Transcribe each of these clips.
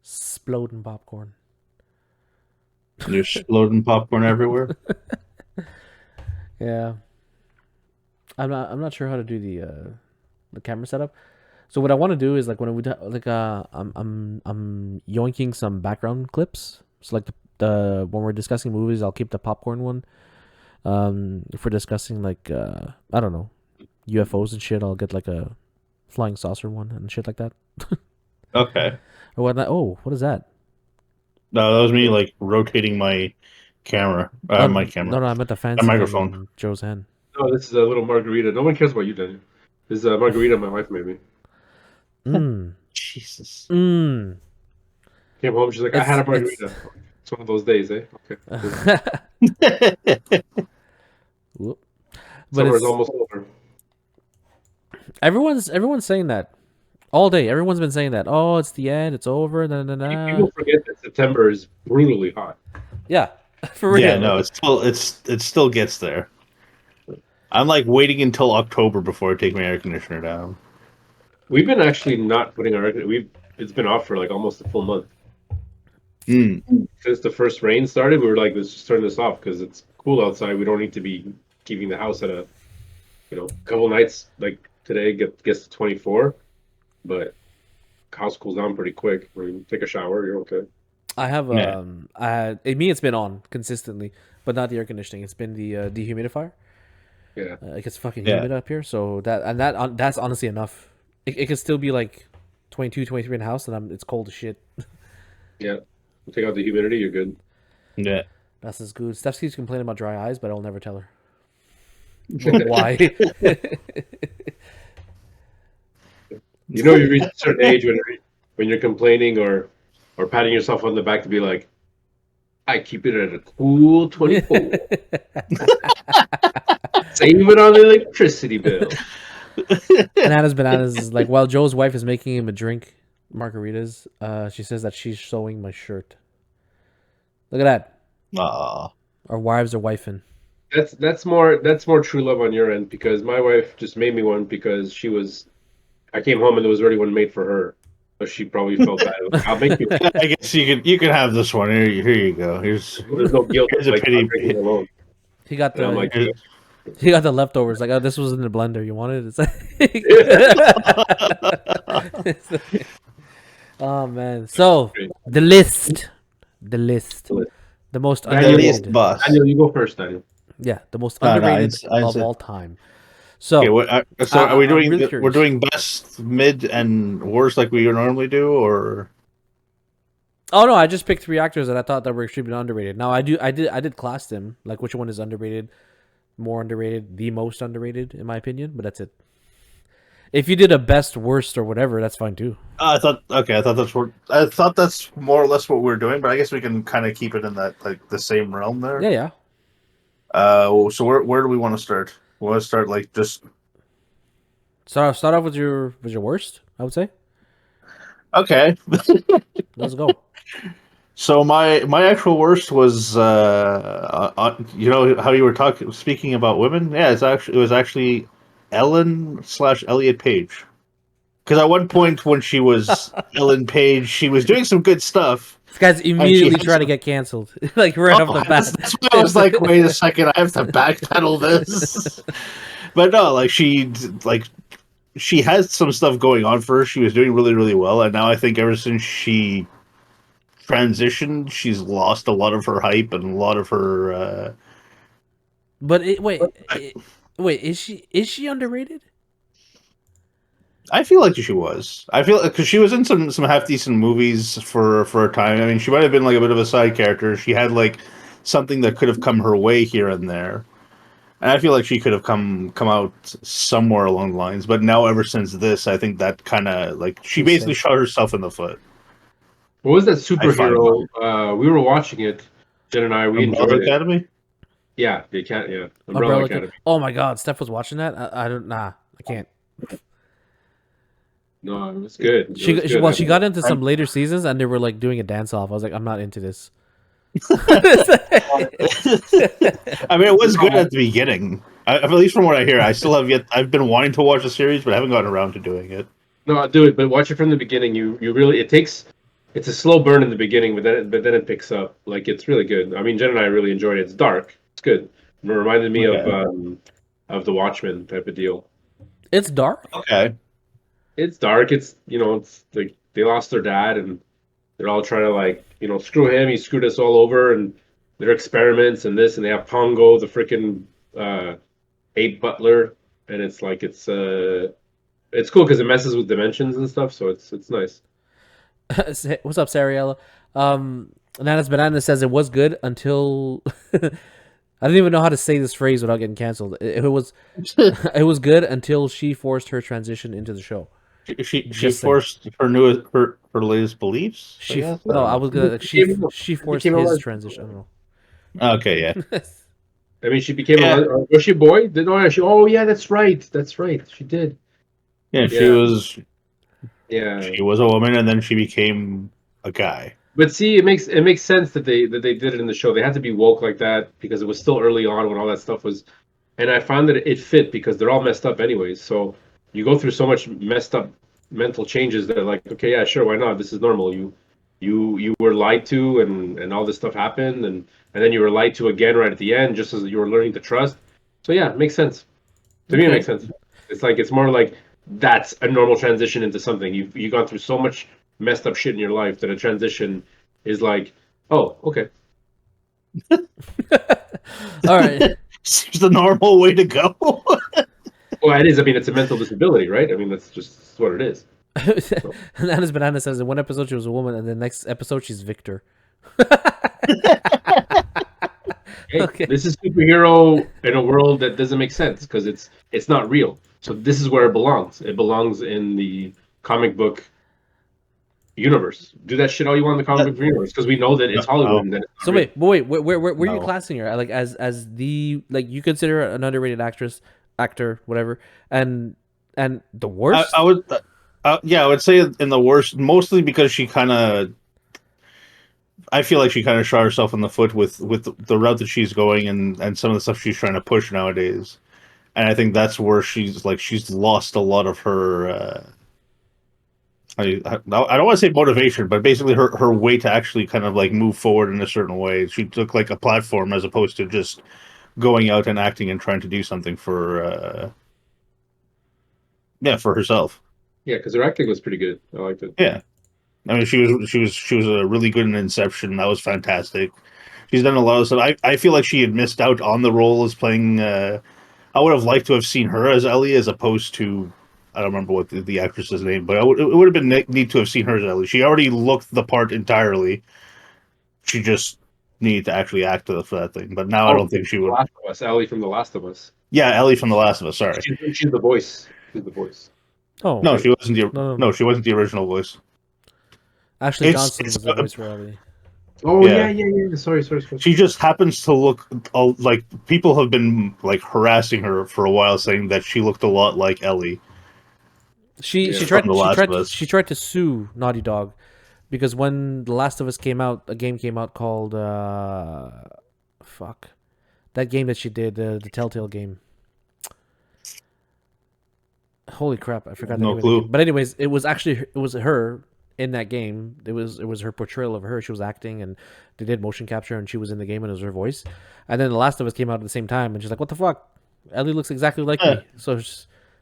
Exploding popcorn. You're exploding popcorn everywhere. Yeah, I'm not sure how to do the camera setup. So what I want to do is like when I'm yoinking some background clips. So like the when we're discussing movies, I'll keep the popcorn one. If we're discussing like I don't know UFOs and shit, I'll get like a flying saucer one and shit like that. Okay. Or what? Oh, what is that? No, that was me like rotating my camera. Oh My no, camera. no, I meant the My fancy thing microphone. in Joe's hand. Oh, this is a little margarita. No one cares about you, Daniel. This is a margarita my wife made me. Mmm. Jesus. Mmm. Came home, she's like, I had a margarita. It's one of those days, eh? Okay. Whoop. But Summer is it's almost over. everyone's saying that all day. Everyone's been saying that. Oh, it's the end. It's over. Nah, nah, nah. People forget that September is brutally hot. Yeah, for real. Yeah, no, it still gets there. I'm like waiting until October before I take my air conditioner down. We've been actually not putting our it's been off for like almost a full month. Since the first rain started, we were like, let's just turn this off because it's cool outside. We don't need to be keeping the house at a couple nights like today gets to 24, but house cools down pretty quick. When you take a shower, you're okay. I have Yeah. it's been on consistently, but not the air conditioning. It's been the dehumidifier. Yeah. It gets fucking Yeah. humid up here, so that's honestly enough. It could still be like 22, 23 in the house, and it's cold as shit. Yeah. Take out the humidity, you're good. Yeah. That's as good. Steph keeps complaining about dry eyes, but I'll never tell her why. You know, you reach a certain age when you're complaining or patting yourself on the back to be like, I keep it at a cool 24. Save it on the electricity bill. Bananas is like, while Joe's wife is making him a drink, margaritas, she says that she's sewing my shirt. Look at that. Aw. Our wives are wifing. That's more true love on your end because my wife just made me one because I came home and there was already one made for her. So she probably felt bad. Like, I'll make you one. I guess you can have this one. Here you go. Here's There's no guilt. here's a Like, pity. I'm drinking alone. He got And I'm like, he got the leftovers. Like, oh, this was in the blender. You want it? It's like, oh man. So the list, the most Daniel, underrated. boss. Daniel, you go first, Daniel. Yeah, the most No, underrated it's of all time. So, Okay, so are we I'm doing really we're curious. doing best, mid, and worst like we normally do, or oh no, I just picked 3 actors that I thought that were extremely underrated. Now I did class them, like which one is underrated, more underrated, the most underrated in my opinion. But that's it. If you did a best, worst, or whatever, that's fine too. I thought that's more or less what we're doing, but I guess we can kind of keep it in that like the same realm there. Yeah. So where do we want to start? We want to start like just Start off with your worst. I would say. okay. Let's go. So my actual worst was you know how you were speaking about women. Yeah, it was actually Ellen/Elliot Page. Because at one point when she was Ellen Page, she was doing some good stuff. This guy's immediately has trying to get canceled, like right off the bat. That's why I was like, wait a second, I have to backpedal this. But no, like she has some stuff going on for her. She was doing really, really well, and now I think ever since she transitioned, she's lost a lot of her hype and a lot of her. But wait, is she underrated? I feel like she was. I feel because she was in some half decent movies for a time. I mean, she might have been like a bit of a side character. She had like something that could have come her way here and there, and I feel like she could have come out somewhere along the lines. But now, ever since this, I think that kind of like she basically shot herself in the foot. What was that superhero? We were watching it, Jen and I. We Umbrella enjoyed it. Academy. Yeah, they can't. Yeah, Umbrella Academy. Oh my God, Steph was watching that. I don't. Nah, I can't. No, it was good. She got into some later seasons and they were like doing a dance off. I was like, I'm not into this. I mean, it was good at the beginning. At least from what I hear, I've been wanting to watch the series, but I haven't gotten around to doing it. No, do it, but watch it from the beginning. You really it's a slow burn in the beginning, but then it picks up. Like it's really good. I mean, Jen and I really enjoyed it. It's dark. It's good. It reminded me Okay. of the Watchmen type of deal. It's dark. Okay. It's dark. It's like they lost their dad and they're all trying to like screw him. He screwed us all over and their experiments and this and they have Pongo, the freaking ape butler, and it's like it's cool because it messes with dimensions and stuff. So it's nice. What's up, Sariella? Nanas Banana says it was good until I don't even know how to say this phrase without getting canceled. It was it was good until she forced her transition into the show. She Just saying. forced her latest beliefs. I She guess? no, I was gonna like, she forced became a his lesbian. transition. I don't know. Okay, yeah. I mean, she became Yeah. was she a boy? Oh yeah, that's right. That's right. She did. Yeah, Yeah. she was a woman and then she became a guy. But see, it makes sense that they did it in the show. They had to be woke like that because it was still early on when all that stuff was, and I found that it fit because they're all messed up anyways. So you go through so much messed up mental changes that like, okay, yeah, sure, why not? This is normal. You were lied to and all this stuff happened and then you were lied to again right at the end just as you were learning to trust. So yeah, it makes sense. To me, it Okay. makes sense. It's more like that's a normal transition into something. You've gone through so much messed up shit in your life that a transition is like, oh, okay. All right. Seems the normal way to go. Well, it is. I mean, it's a mental disability, right? I mean, that's what it is. Nanas Banana says in one episode she was a woman, and the next episode she's Victor. Hey, Okay. this is superhero in a world that doesn't make sense because it's not real. So this is where it belongs. It belongs in the comic book universe. Do that shit all you want in the comic book universe because we know that it's Hollywood and that it's not So real. wait, where are you No. classing her? Like as the like you consider her an underrated actor, whatever, and the worst. I would, yeah, I would say in the worst, mostly because she kind of, I feel like she kind of shot herself in the foot with the route that she's going and some of the stuff she's trying to push nowadays, and I think that's where she's lost a lot of her. I don't want to say motivation, but basically her way to actually kind of like move forward in a certain way. She took like a platform as opposed to just going out and acting and trying to do something for for herself. Yeah, because her acting was pretty good. I liked it. Yeah. I mean, she was really good in Inception. That was fantastic. She's done a lot of stuff. I feel like she had missed out on the role as playing. I would have liked to have seen her as Ellie as opposed to I don't remember what the actress's name, but it would have been neat to have seen her as Ellie. She already looked the part entirely. She just needed to actually act for that thing. But now I don't think she The would. Last of Us, Ellie from The Last of Us. Yeah, Ellie from The Last of Us. Sorry, She's the voice. She's the voice. Oh no, she wasn't the No. no, she wasn't the original voice. Ashley it's- Johnson it's- was the voice for Ellie. Oh Yeah. yeah. Sorry. She just happens to look like people have been like harassing her for a while, saying that she looked a lot like Ellie. She Yeah. tried From The Last of Us. she tried to sue Naughty Dog because when The Last of Us came out, a game came out called fuck. That game that she did, the Telltale game. Holy crap, I forgot the No name of the clue. game. But anyways, it was her in that game. It was her portrayal of her. She was acting and they did motion capture and she was in the game and it was her voice. And then The Last of Us came out at the same time and she's like, "What the fuck? Ellie looks exactly like me." So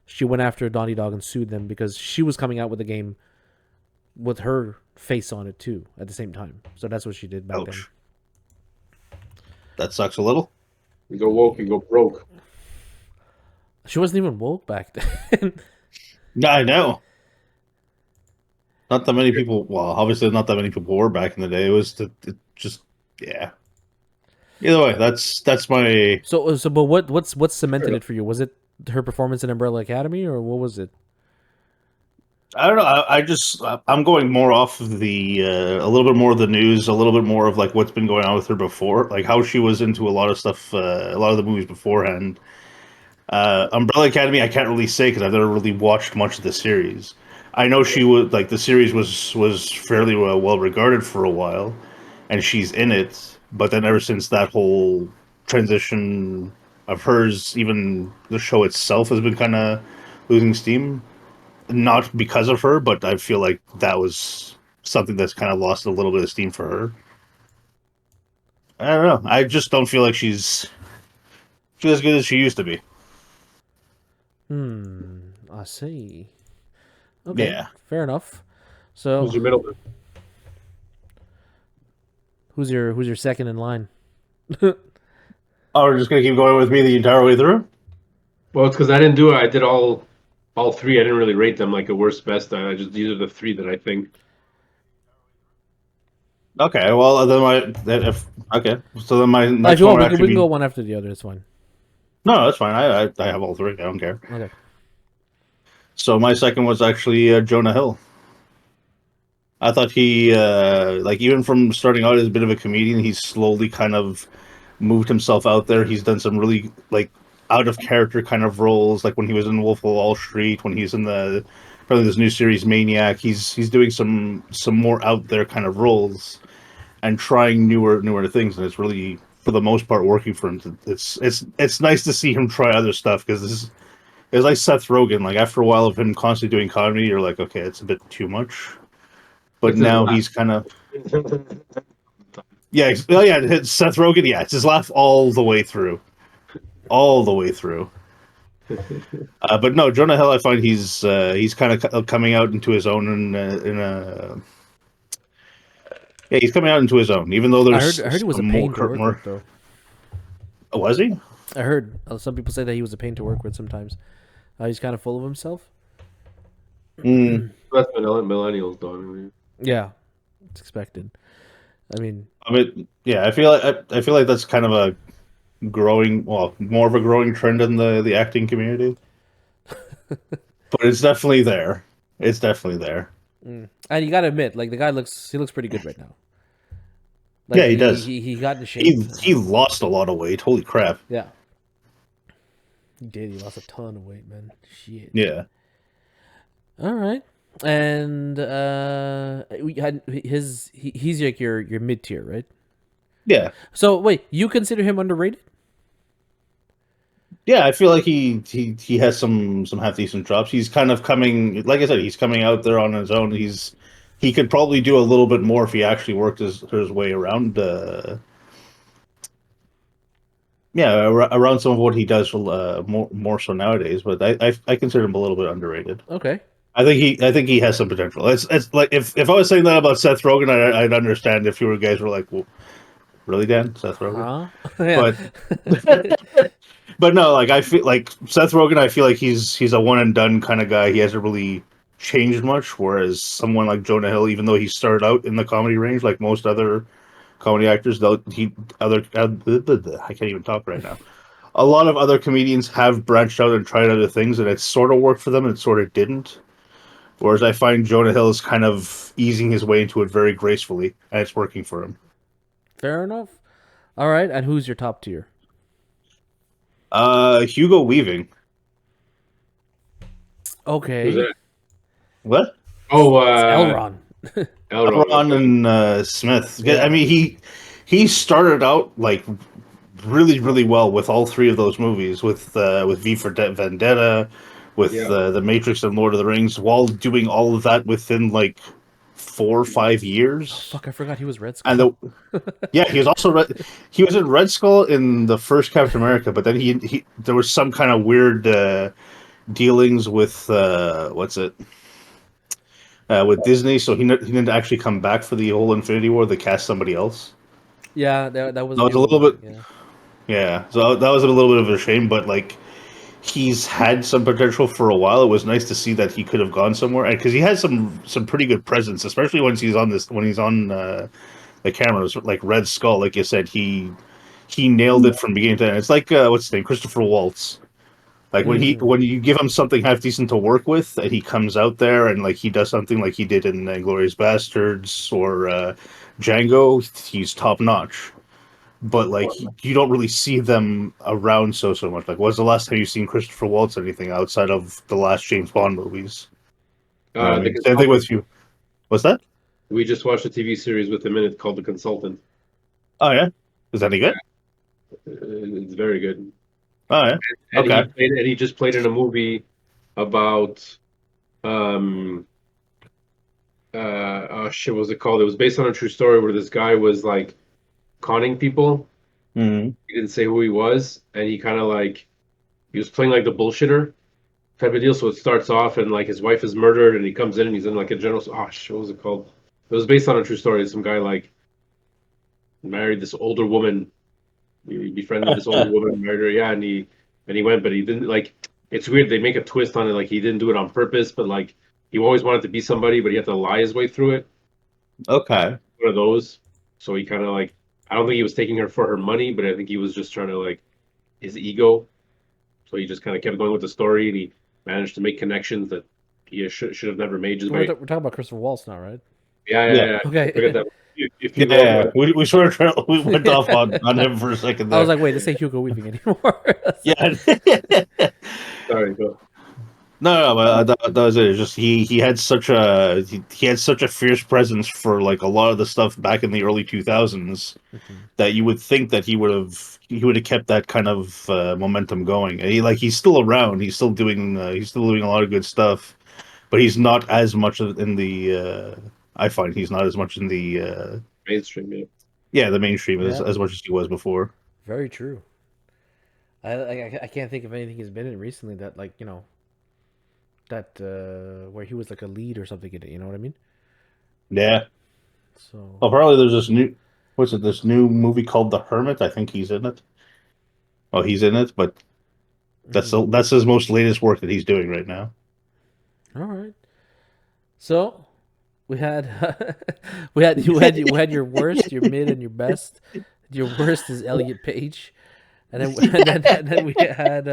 she went after Naughty Dog and sued them because she was coming out with the game with her face on it too at the same time. So that's what she did back Ouch. That sucks a little. You go woke, you go broke. then. She wasn't even woke back then. Yeah, I know. Not that many people. Well, obviously, not that many people were back in the day. It just yeah. Either way, that's my. So but what's cemented it for you? Was it her performance in Umbrella Academy or what was it? I don't know. I'm going more off of the a little bit more of the news, a little bit more of like what's been going on with her before, like how she was into a lot of stuff, a lot of the movies beforehand. Umbrella Academy, I can't really say because I've never really watched much of the series. I know she was like the series was fairly well regarded for a while, and she's in it. But then ever since that whole transition of hers, even the show itself has been kind of losing steam. not because of her, but I feel like that was something that's kind of lost a little bit of steam for her. I don't know. I just don't feel like she's as good as she used to be. I see. Okay, Yeah. fair enough. So, Who's your middleman? who's your second in line? Oh, we're just gonna keep going with me the entire way through. Well, it's because I didn't do it. I did all three. I didn't really rate them like a worst best. I just these are the three that I think. Okay, well okay, so then my If next you one want, would we actually can be go one after the other. It's fine. no, that's fine. I have all three. I don't care. Okay. So my second was actually Jonah Hill. I thought he like even from starting out as a bit of a comedian, he's slowly kind of moved himself out there. He's done some really like out of character kind of roles, like when he was in Wolf of Wall Street, when he's in the probably this new series Maniac. He's doing some more out there kind of roles and trying newer things, and it's really for the most part working for him. It's nice to see him try other stuff because this is it's like Seth Rogen. Like after a while of him constantly doing comedy, you're like, okay, it's a bit too much. But It's his now laugh. he's kind of yeah, oh yeah, Seth Rogen. Yeah, it's his laugh all the way through, all the way through. But no, Jonah Hill, I find he's kind of coming out into his own in a yeah, he's coming out into his own. Even though there's I heard he was a some pain to work with, though. Was he? I heard some people say that he was a pain to work with sometimes. He's kind of full of himself. Mm, That's millennials, though. I mean. Yeah, it's expected. I mean, yeah, I feel like that's kind of a growing, well, more of a growing trend in the acting community. But it's definitely there. It's definitely there. and you gotta admit, like the guy looks pretty good right now. Like Yeah, he does. he got into shape. He lost a lot of weight. Holy crap! Yeah, he did. He lost a ton of weight, man. Shit. Yeah. All right. And we had he's like your mid tier, right? Yeah. So wait, you consider him underrated? Yeah, I feel like he has some half decent drops. He's kind of coming, like I said, he's coming out there on his own. He could probably do a little bit more if he actually worked his way around. Around some of what he does more so nowadays. But I consider him a little bit underrated. Okay. I think he has some potential. It's like if I was saying that about Seth Rogen, I'd understand if you guys were like, well, really, Dan, Seth Rogen, Huh? Yeah. but no, like I feel like Seth Rogen. I feel like he's a one and done kind of guy. He hasn't really changed much. Whereas someone like Jonah Hill, even though he started out in the comedy range, like most other comedy actors, though I can't even talk right now. A lot of other comedians have branched out and tried other things, and it sort of worked for them, and it sort of didn't. Whereas I find Jonah Hill is kind of easing his way into it very gracefully, and it's working for him. Fair enough. All right, and who's your top tier? Hugo Weaving. Okay. Who's that? What? Oh, It's Elron. Elrond. Elron and Smith. Yeah. I mean, he started out like really well with all three of those movies, with V for Vendetta, with Yeah. The Matrix and Lord of the Rings, while doing all of that within like 4 or 5 years. Fuck, I forgot he was Red And Skull. yeah, he was also he was in Red Skull in the first Captain America, but then he there was some kind of weird dealings with with Disney, so he didn't actually come back for the whole Infinity War. They cast somebody else. Yeah, that was That was the a little only bit, thing, yeah. yeah. So that was a little bit of a shame, but like he's had some potential for a while. It was nice to see that he could have gone somewhere because he has some pretty good presence, especially when he's on the cameras. Like Red Skull, like you said, he nailed it from beginning to end. It's like what's his name, Christopher Waltz. Like when you give him something half decent to work with, and he comes out there and like he does something like he did in Inglourious Bastards or Django, he's top notch. But like you don't really see them around so much. Like, when's the last time you've seen Christopher Waltz anything outside of the last James Bond movies? You know what I The mean? Same thing Consultant. with you. What's that? We just watched a TV series with him in it called The Consultant. Oh yeah, is that any good? It's very good. Oh yeah, And okay. he just played in a movie about um, oh shit, what was it called? It was based on a true story where this guy was like conning people. Mhm. He didn't say who he was, and he kind of like he was playing like the bullshitter type of deal. So it starts off and like his wife is murdered, and he comes in and he's in like a general. Oh shit, what was it called? It was based on a true story. Some guy like married this older woman. He befriended this older woman, married her. Yeah, and he went, but he didn't like. It's weird. They make a twist on it, like he didn't do it on purpose, but like he always wanted to be somebody, but he had to lie his way through it. Okay. One of those. So he kind of like. I don't think he was taking her for her money, but I think he was just trying to like his ego. So he just kind of kept going with the story, and he managed to make connections that he should have never made. Just We're, by we're talking about Christopher Waltz now, right? yeah. Okay. Forget that. If you Yeah, go, we sort of we went off on him for a second I was there. like, wait, this ain't Hugo Weaving anymore. Yeah. sorry, go. No, but that was it. It's just he had such a he had such a fierce presence for like a lot of the stuff back in the early 2000s that you would think that he would have kept that kind of momentum going. And he's still around. He's still doing a lot of good stuff, but he's not as much in the I find he's not as much in the Mainstream, yeah. the mainstream Yeah. as much as he was before. Very true. I can't think of anything he's been in recently that like that where he was like a lead or something in it. You know what I mean? Yeah. So Apparently there's this new movie called The Hermit. I think he's in it. Oh, he's in it, but that's his most latest work that he's doing right now. all right. So we had we had your worst, your mid, and your best. Your worst is Elliot Page, and then and then we had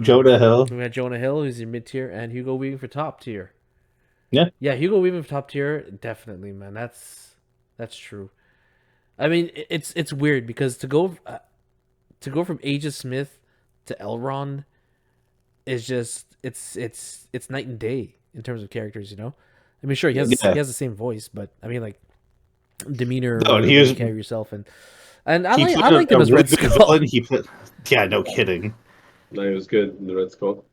Jonah Hill. we had Jonah Hill, who's your mid tier, and Hugo Weaving for top tier. Yeah. Yeah, Hugo Weaving for top tier, definitely, man. That's true. I mean, it's weird because to go from Agent Smith to Elrond is just it's night and day in terms of characters. You know, I mean, sure he has Yeah. he has the same voice, but I mean, like demeanor, No, and way he you was- carry yourself, and I He like played I liked him a as really Red good Skull. villain. Yeah, no kidding. No, it was good in the Red Skull.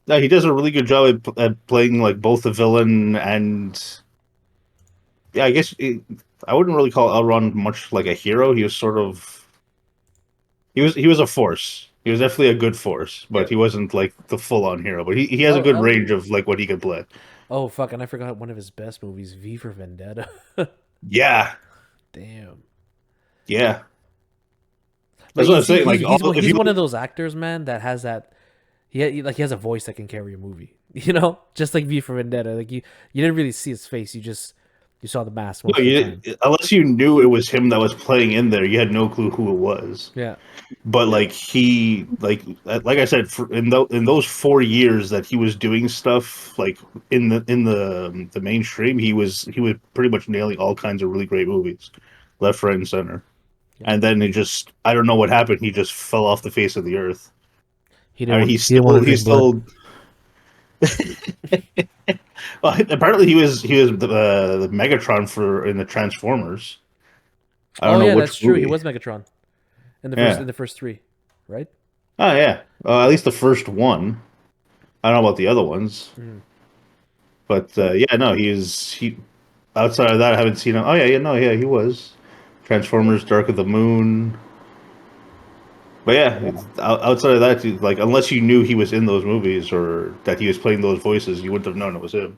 No, he does a really good job at playing like both the villain and yeah. I wouldn't really call Elrond much like a hero. He was sort of he was a force. He was definitely a good force, but he wasn't like the full on hero. But he has a good range of like what he could play. Oh fuck! And I forgot one of his best movies, V for Vendetta. Yeah, Damn. yeah. Like, That's what I'm saying. Like, he's one of those actors, man, that has that. He has a voice that can carry a movie. You know, just like V for Vendetta. Like you didn't really see his face. You saw the mask most no, of the time. unless you knew it was him that was playing in there, you had no clue who it was. Yeah. But like I said, in those 4 years that he was doing stuff like in the mainstream, he was pretty much nailing all kinds of really great movies, left, right, and center. Yeah. And then I don't know what happened. He just fell off the face of the earth. He I mean, he didn't want to drink blood. Well, apparently he was the Megatron in the Transformers. I don't Oh know yeah, which that's true. He movie. was Megatron in Yeah. the first three, right? Oh yeah, at least the first one. I don't know about the other ones, Mhm. but yeah, no, he. Outside of that, I haven't seen him. Oh yeah, he was Transformers: Dark of the Moon. But yeah, outside of that, like unless you knew he was in those movies or that he was playing those voices, you wouldn't have known it was him.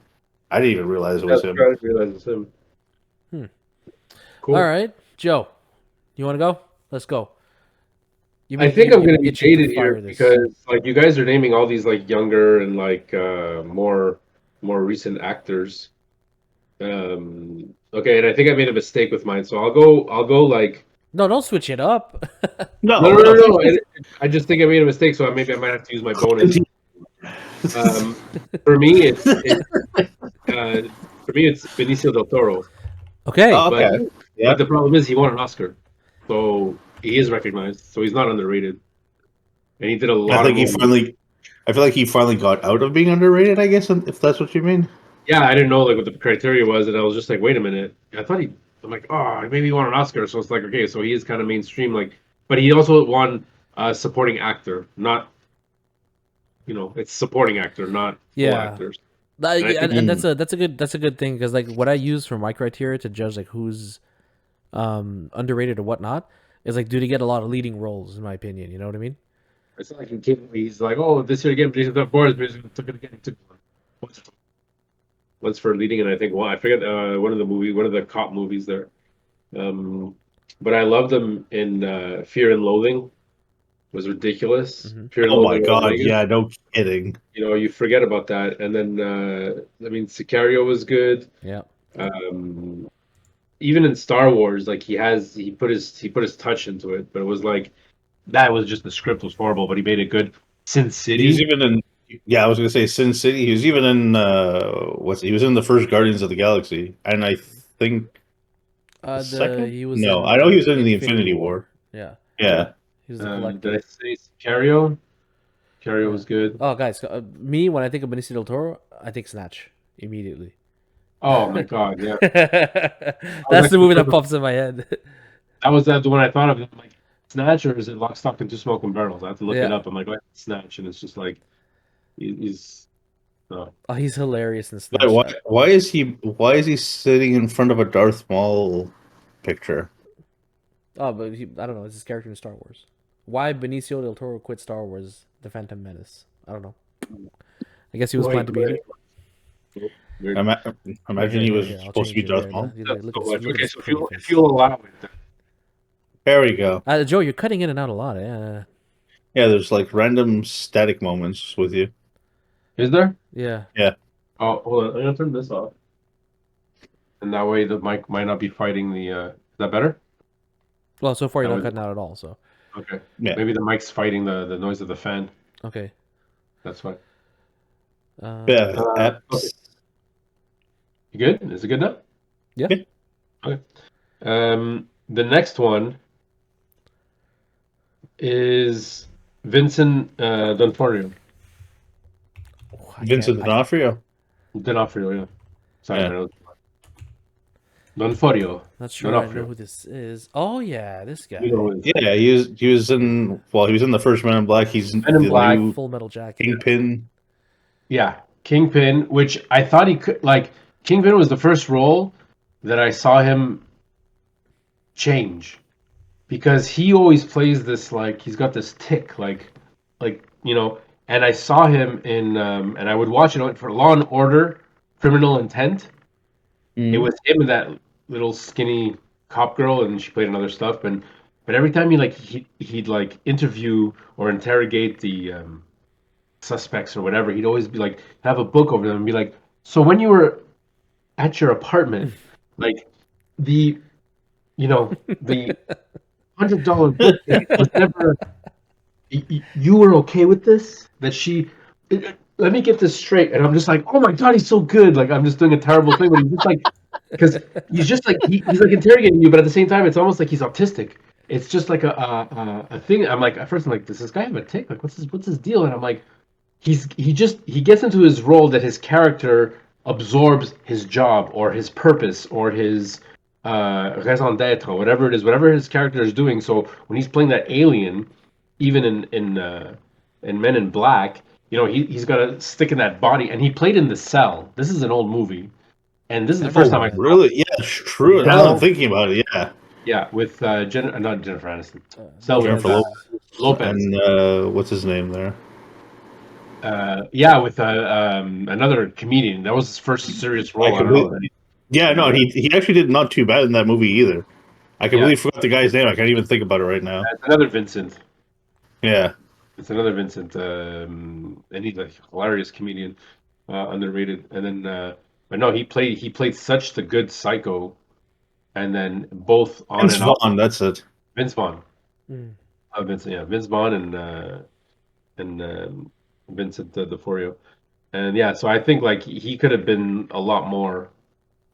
I didn't even realize it was him. I didn't realize it's him. Hmm. Cool. All right, Joe, you want to go? Let's go. I think I'm going to be itching jaded here fire this. because like you guys are naming all these like younger and like more recent actors. Okay, and I think I made a mistake with mine, so I'll go like No, don't switch it up. No, no. I just think I made a mistake, so maybe I might have to use my bonus. For me, it's Benicio del Toro. Okay. Oh, okay. But, Yeah. but the problem is he won an Oscar, so he is recognized. So he's not underrated, and he did a lot. I feel like he finally got out of being underrated. I guess if that's what you mean. Yeah, I didn't know like what the criteria was, and I was just like, wait a minute. I thought I'm like, oh, maybe he won an Oscar, so it's like, okay, so he is kind of mainstream, like, but he also won supporting actor, not it's supporting actor, not full Yeah. actors. Like, And I think- and that's a good thing because like what I use for my criteria to judge like who's underrated or whatnot is like do they get a lot of leading roles in my opinion. You know what I mean? It's not like he's like, oh, this year again, Jason Boris, but he took it again. He took once for leading, and I think I forget one of the cop movies there. But I loved him in Fear and Loathing. It was ridiculous. Mhm. Fear and Oh my Loathing in god, Vegas. yeah, no kidding. You forget about that, and then Sicario was good. Yeah. Um, Even in Star Wars, like he put his touch into it, but it was like that was just the script was horrible, but he made it good. Sin City. He's even in. Yeah, I was gonna say Sin City. He was even in. He was in the first Guardians of the Galaxy, and I think second. He was No, in, I know he was in the Infinity War. Yeah. Yeah, He was the collector. Did I say Sicario? Sicario was good. Oh, guys, me when I think of Benicio del Toro, I think Snatch immediately. Oh my god, yeah. That's the movie that pops in my head. That was the one I thought of. I'm like, Snatch, or is it Lock, Stock, and Two Smoking Barrels? I have to look it Yeah. up. I'm like, oh, Snatch, and it's just like he's. Oh, he's hilarious in Snatch. but why is he sitting in front of a Darth Maul picture? Oh, but I don't know. It's his character in Star Wars. Why Benicio del Toro quit Star Wars: The Phantom Menace? I don't know. I guess he was planned to be in it. Weird. Imagine he was Here, I'll supposed to be change it. Darth Maul. Look at Okay, his so pretty if face. you'll allow it, then. There we go. Joe, you're cutting in and out a lot. Yeah. Yeah, there's like random static moments with you. Is there? Yeah. Oh, hold on. I'm gonna turn this off, and that way the mic might not be fighting the. Is that better? Well, so far you're That not was- cutting out at all. So Okay. Yeah. Maybe the mic's fighting the noise of the fan. okay. That's fine. Yeah, okay. You good? Is it good now? Yeah. Yeah. Okay. The next one is Vincent D'Onofrio. Oh, Vincent D'Onofrio. D'Onofrio, yeah. Sorry, Yeah. I know. D'Onofrio. Not sure I know D'Onofrio. who this is. Oh yeah, this guy. You know who it is. Yeah, he was in. Well, he was in the first Men in Black. He's Men in the Black, new Full Metal Jacket. Kingpin. Yeah, Kingpin, which I thought he could like. Kingpin was the first role that I saw him change, because he always plays this like he's got this tick, like And I saw him in, and I would watch it for Law and Order, Criminal Intent. It was him and that little skinny cop girl, and she played in other stuff. But every time he'd like interview or interrogate the suspects or whatever, he'd always be like have a book over them and be like, so when you were at your apartment, like the $100 book was never. You were okay with this? That she. Let me get this straight. And I'm just like, oh my god, he's so good. Like I'm just doing a terrible thing, but he's just like, because he's just like he's like interrogating you, but at the same time, it's almost like he's autistic. It's just like a thing. I'm like, at first I'm like, does this guy have a tick? Like, what's his deal? And I'm like, he gets into his role that his character absorbs his job or his purpose or his raison d'être, whatever it is, whatever his character is doing. So when he's playing that alien, even in Men in Black, he's got to stick in that body. And he played in The Cell. This is an old movie, and this is the first time I really. Yeah, it's true. Now that I'm thinking about it, yeah. with not Jennifer Aniston, Cell with Jennifer Lopez, and what's his name there? with another comedian. That was his first serious role. Yeah, no, he actually did not too bad in that movie either. I completely forgot the guy's name. I can't even think about it right now. It's another Vincent. Yeah. It's another Vincent, and he's a hilarious comedian, underrated. And then, but no, he played such the good psycho, and then both on Vince and off. Vaughn, that's it. Vince Vaughn. Mm. Vince Vaughn and Vincent D'Onofrio, and yeah. So I think like he could have been a lot more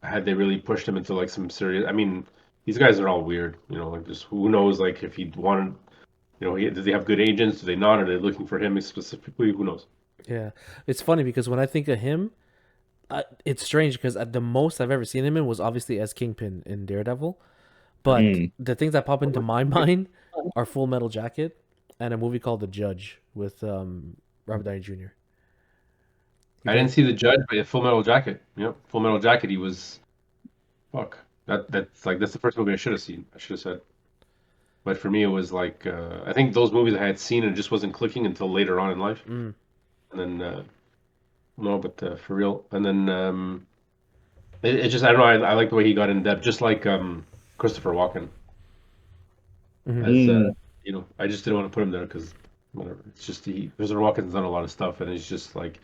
had they really pushed him into like some serious. I mean, these guys are all weird, like just who knows, like if he wanted. Does he have good agents? Do they not? Are they looking for him specifically? Who knows? Yeah, it's funny because when I think of him, it's strange because the most I've ever seen him in was obviously as Kingpin in Daredevil, but the things that pop into my mind are Full Metal Jacket and a movie called The Judge with Robert Downey Jr. He I didn't played- see The Judge, but Full Metal Jacket. Yep, Full Metal Jacket. He was fuck. That's the first movie I should have seen. I should have said. But for me, it was like I think those movies I had seen and it just wasn't clicking until later on in life. Mm. And then no, but for real. And then it just I don't know. I like the way he got in depth, just like Christopher Walken. Mhm. As Mm. you know, I just didn't want to put him there because whatever. It's just Christopher Walken's done a lot of stuff, and it's just like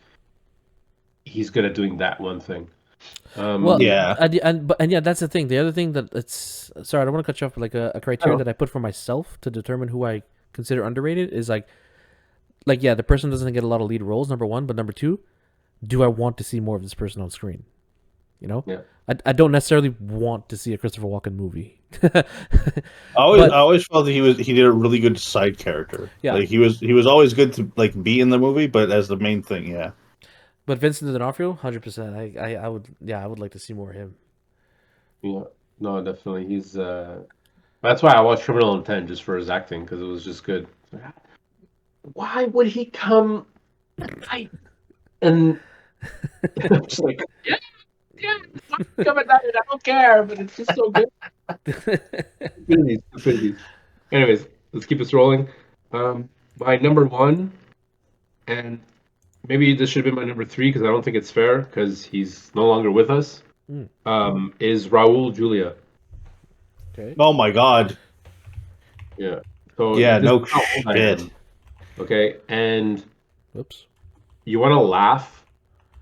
he's good at doing that one thing. Well, Yeah. and yeah, that's the thing. The other thing that it's sorry, I don't want to cut you off, but like a criteria Oh. that I put for myself to determine who I consider underrated is like yeah, the person doesn't get a lot of lead roles. Number one, but number two, do I want to see more of this person on screen? You know, Yeah. I don't necessarily want to see a Christopher Walken movie. I always felt that he did a really good side character. Yeah. Like he was always good to like be in the movie, but as the main thing, yeah. But Vincent D'Onofrio, 100%. I would like to see more of him. Yeah, no, definitely. He's that's why I watched Criminal Intent just for his acting because it was just good. Why would he come? And I'm just like, yeah, come at that. I don't care, but it's just so good. Stupidities. Anyways, let's keep this rolling. My number one, and maybe this should have been my number three because I don't think it's fair because he's no longer with us. Is Raul Julia. Okay. Oh my god. Yeah. So Yeah, this no is how old I am. shit. Okay, and Whoops. you want to laugh?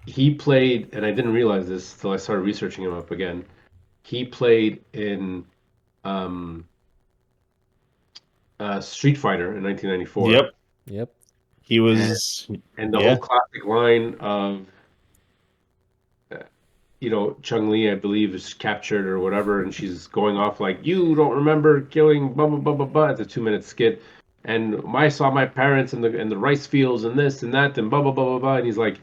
He played, and I didn't realize this till I started researching him up again. He played in Street Fighter in 1994. Yep. He was And the Yeah. whole classic line of, Chun-Li, I believe, is captured or whatever, and she's going off like, "You don't remember killing blah blah blah blah blah." It's a 2-minute skit, and I saw my parents in the rice fields and this and that and blah blah blah blah blah. And he's like,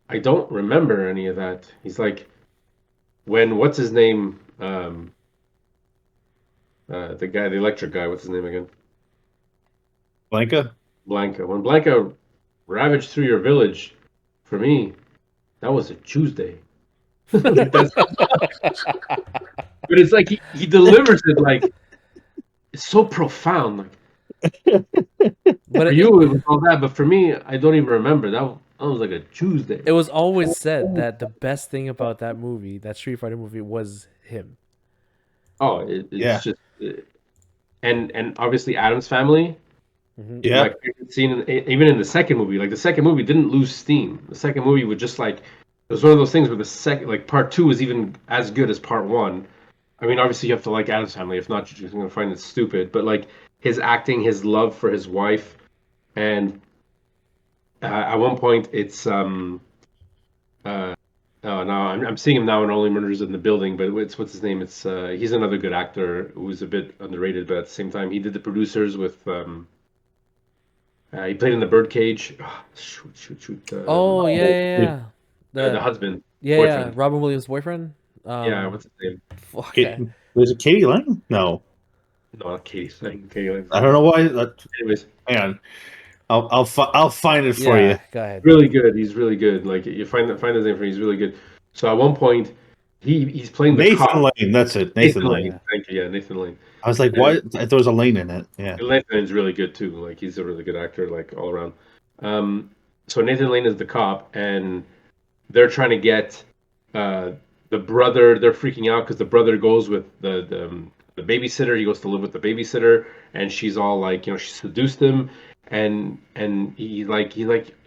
I don't remember any of that. He's like, when what's his name, the guy, the electric guy, what's his name again? Blanca. Blanca. When Blanca ravaged through your village, for me, that was a Tuesday. Like, but it's like he delivers it like it's so profound. Like But for you, it was all that, but for me, I don't even remember. That was like a Tuesday. it was always said that the best thing about that movie, that Street Fighter movie, was him. It's Yeah. just, and obviously Adam's Family. Yeah. Like scene, even in the second movie, like the second movie didn't lose steam. The second movie would just like it was one of those things where the second, like part two, is even as good as part one. I mean, obviously you have to like Adam's Family, if not, you're just gonna find it stupid. But like his acting, his love for his wife, and at one point it's oh no, I'm seeing him now in Only Murders in the Building, but what's his name? It's he's another good actor who's a bit underrated, but at the same time he did The Producers with he played in The Birdcage. Oh, shoot. Oh yeah. The husband. Yeah, boyfriend. Robin Williams' boyfriend. Yeah, what's his name? Fuck. Was it Katie Lang? No. No, not Katie. Katie Lang. I don't know why. Anyways, Hang on. I'll find it for you. Go ahead. really good. He's really good. Like you find his name for him. He's really good. So at one point, he's playing the Nathan cop. Lane. That's it. Nathan Lane. Thank you. Yeah, Nathan Lane. I was like, Yeah. why? There was a Lane in it. Yeah. And Nathan Lane's really good too. Like he's a really good actor, like all around. So Nathan Lane is the cop, and they're trying to get the brother. They're freaking out because the brother goes with the babysitter. He goes to live with the babysitter, and she's all like, she seduced him, and he like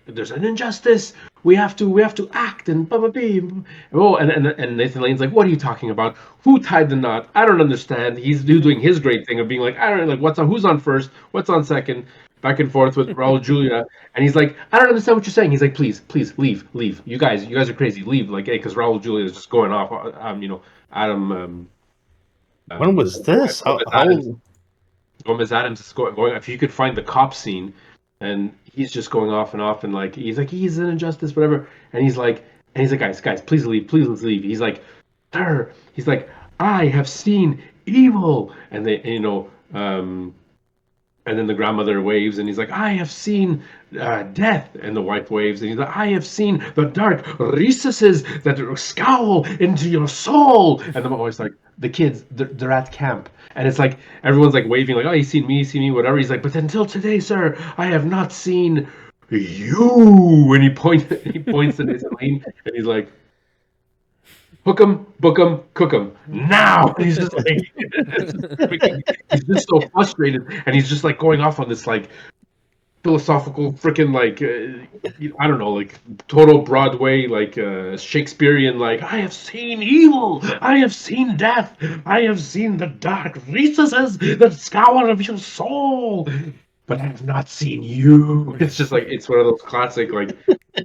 there's an injustice. We have to act and blah blah blah. Oh, and Nathan Lane's like, what are you talking about? Who tied the knot? I don't understand. He's doing his great thing of being like, I don't know, like who's on first, what's on second, back and forth with Raul Julia, and he's like, I don't understand what you're saying. He's like, please leave. You guys are crazy. Leave, like, hey, because Raul Julia is just going off. Adam. When was this? Gomez Adams is going. If you could find the cop scene, and he's just going off, and like he's an injustice, whatever. And he's like, guys, please leave. He's like, sir. He's like, I have seen evil, and they, and And then the grandmother waves, and he's like, "I have seen death." And the wife waves, and he's like, "I have seen the dark recesses that scowl into your soul." And the mom's like, "The kids, they're at camp." And it's like everyone's like waving, like, "Oh, he's seen me, whatever." He's like, "But until today, sir, I have not seen you." And he points at his lane, and he's like, "Hook 'em, book 'em, cook 'em now." And he's just like, he's just so frustrated, and he's just like going off on this like philosophical freaking like I don't know, like total Broadway like Shakespearean like, "I have seen evil, I have seen death, I have seen the dark recesses that scour of your soul, but I have not seen you." It's just like it's one of those classic like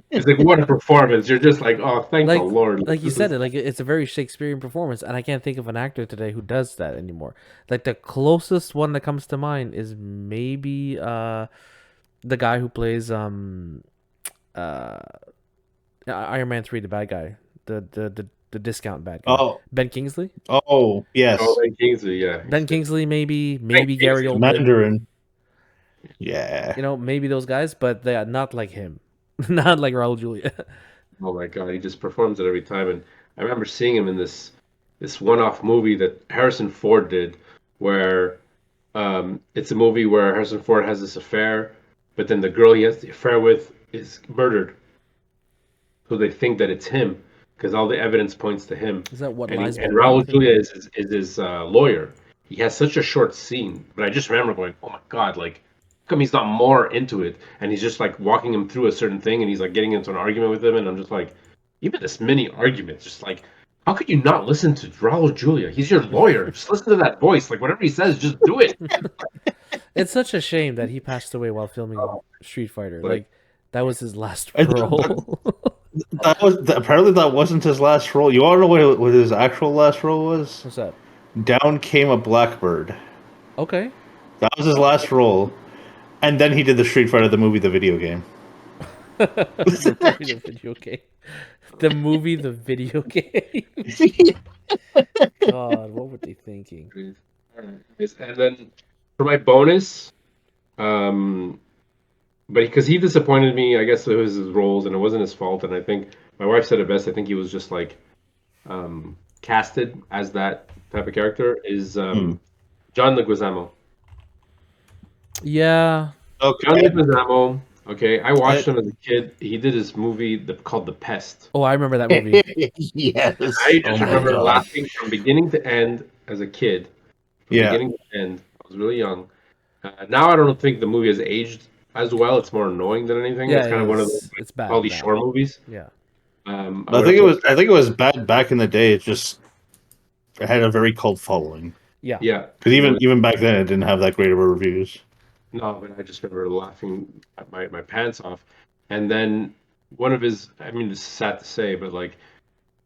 it's like what a performance. You're just like, oh, thank the Lord. Like you This said is- it, like it's a very Shakespearean performance, and I can't think of an actor today who does that anymore. Like the closest one that comes to mind is maybe the guy who plays Iron Man 3, the bad guy, the discount bad guy. Oh, Ben Kingsley. yes, Oh, Ben Kingsley, yeah. Ben Kingsley, maybe Kingsley. Gary Oldman. Mandarin. Yeah, You know, maybe those guys, but they are not like him, not like Raul Julia. Oh my God, he just performs it every time. And I remember seeing him in this one-off movie that Harrison Ford did, where it's a movie where Harrison Ford has this affair, but then the girl he has the affair with is murdered. So they think that it's him because all the evidence points to him. Is that what And, lies and below? Raul Julia is his lawyer. He has such a short scene, but I just remember going, "Oh my God, like, how come he's not more into it?" And he's just like walking him through a certain thing, and he's like getting into an argument with him, and I'm just like, even this mini argument, just like, how could you not listen to Raul Julia? He's your lawyer. Just listen to that voice. Like whatever he says, just do it. It's such a shame that he passed away while filming Street Fighter. Like- Like that was his last I- role. that was apparently that wasn't his last role. You want to know what his actual last role was? What's that? Down Came a Blackbird. Okay. That was his last role, and then he did the Street Fighter, the movie, the video game. The video game. The movie, the video game. God, what were they thinking? And then for my bonus, but because he disappointed me, I guess it was his roles, and it wasn't his fault. And I think my wife said it best. I think he was just like casted as that type of character. Is John Leguizamo. Yeah. John Okay. Leguizamo. Okay, I watched him as a kid. He did this movie called The Pest. Oh, I remember that movie. Yes. I just Oh my remember God. laughing from beginning to end as a kid. From Yeah. beginning to end. I was really young. Now I don't think the movie has aged as well. It's more annoying than anything. Yeah, It's kind of one of those it's bad. Pauly bad. Shore movies. Yeah. I think it was bad back in the day. It just it had a very cult following. Yeah. Yeah. Because even back then, it didn't have that great of a reviews. No, but I just remember laughing at my pants off. And then one of his, I mean, it's sad to say, but like,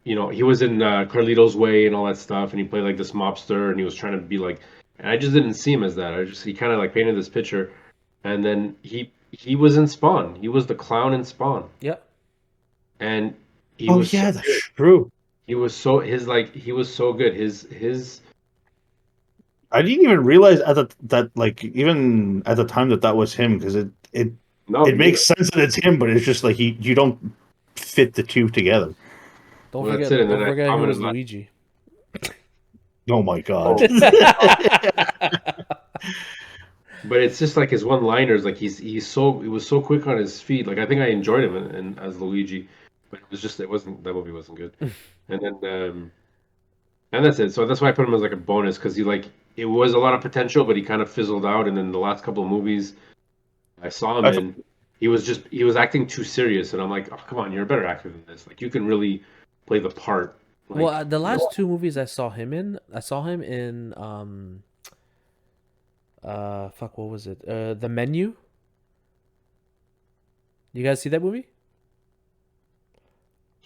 you know, he was in Carlito's Way and all that stuff, and he played like this mobster, and he was trying to be like, and I just didn't see him as that. He kind of like painted this picture, and then he was in Spawn. He was the clown in Spawn, Yeah. and he Oh was yeah, so that's good. true. He was so he was so good. His I didn't even realize that like even at the time that was him because it no, makes sense that it's him, but it's just like you don't fit the two together. Don't Well, that's forget, it, and don't then I forget who was commented on- Luigi. Oh my god. But it's just like his one-liners. Like he was so quick on his feet. Like I think I enjoyed him as Luigi, but it wasn't that movie wasn't good. And then and that's it. So that's why I put him as like a bonus because it was a lot of potential, but he kind of fizzled out. And then the last couple of movies I saw him in, he was acting too serious, and I'm like, oh come on, you're a better actor than this. Like you can really play the part. Like, Well, the last two movies I saw him in fuck, what was it? The Menu. You guys see that movie?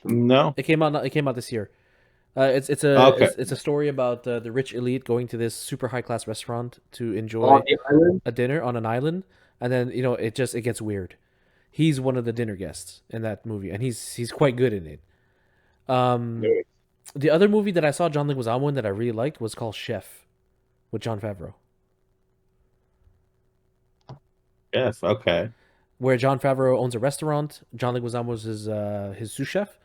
No. It came out this year. It's Okay. it's a story about the rich elite going to this super high class restaurant to enjoy on the island. a dinner on an island, and then it gets weird. He's one of the dinner guests in that movie, and he's quite good in it. The other movie that I saw John Leguizamo in that I really liked was called Chef, with Jon Favreau. Yes. Okay. where John Favreau owns a restaurant. John Leguizamo is his sous chef,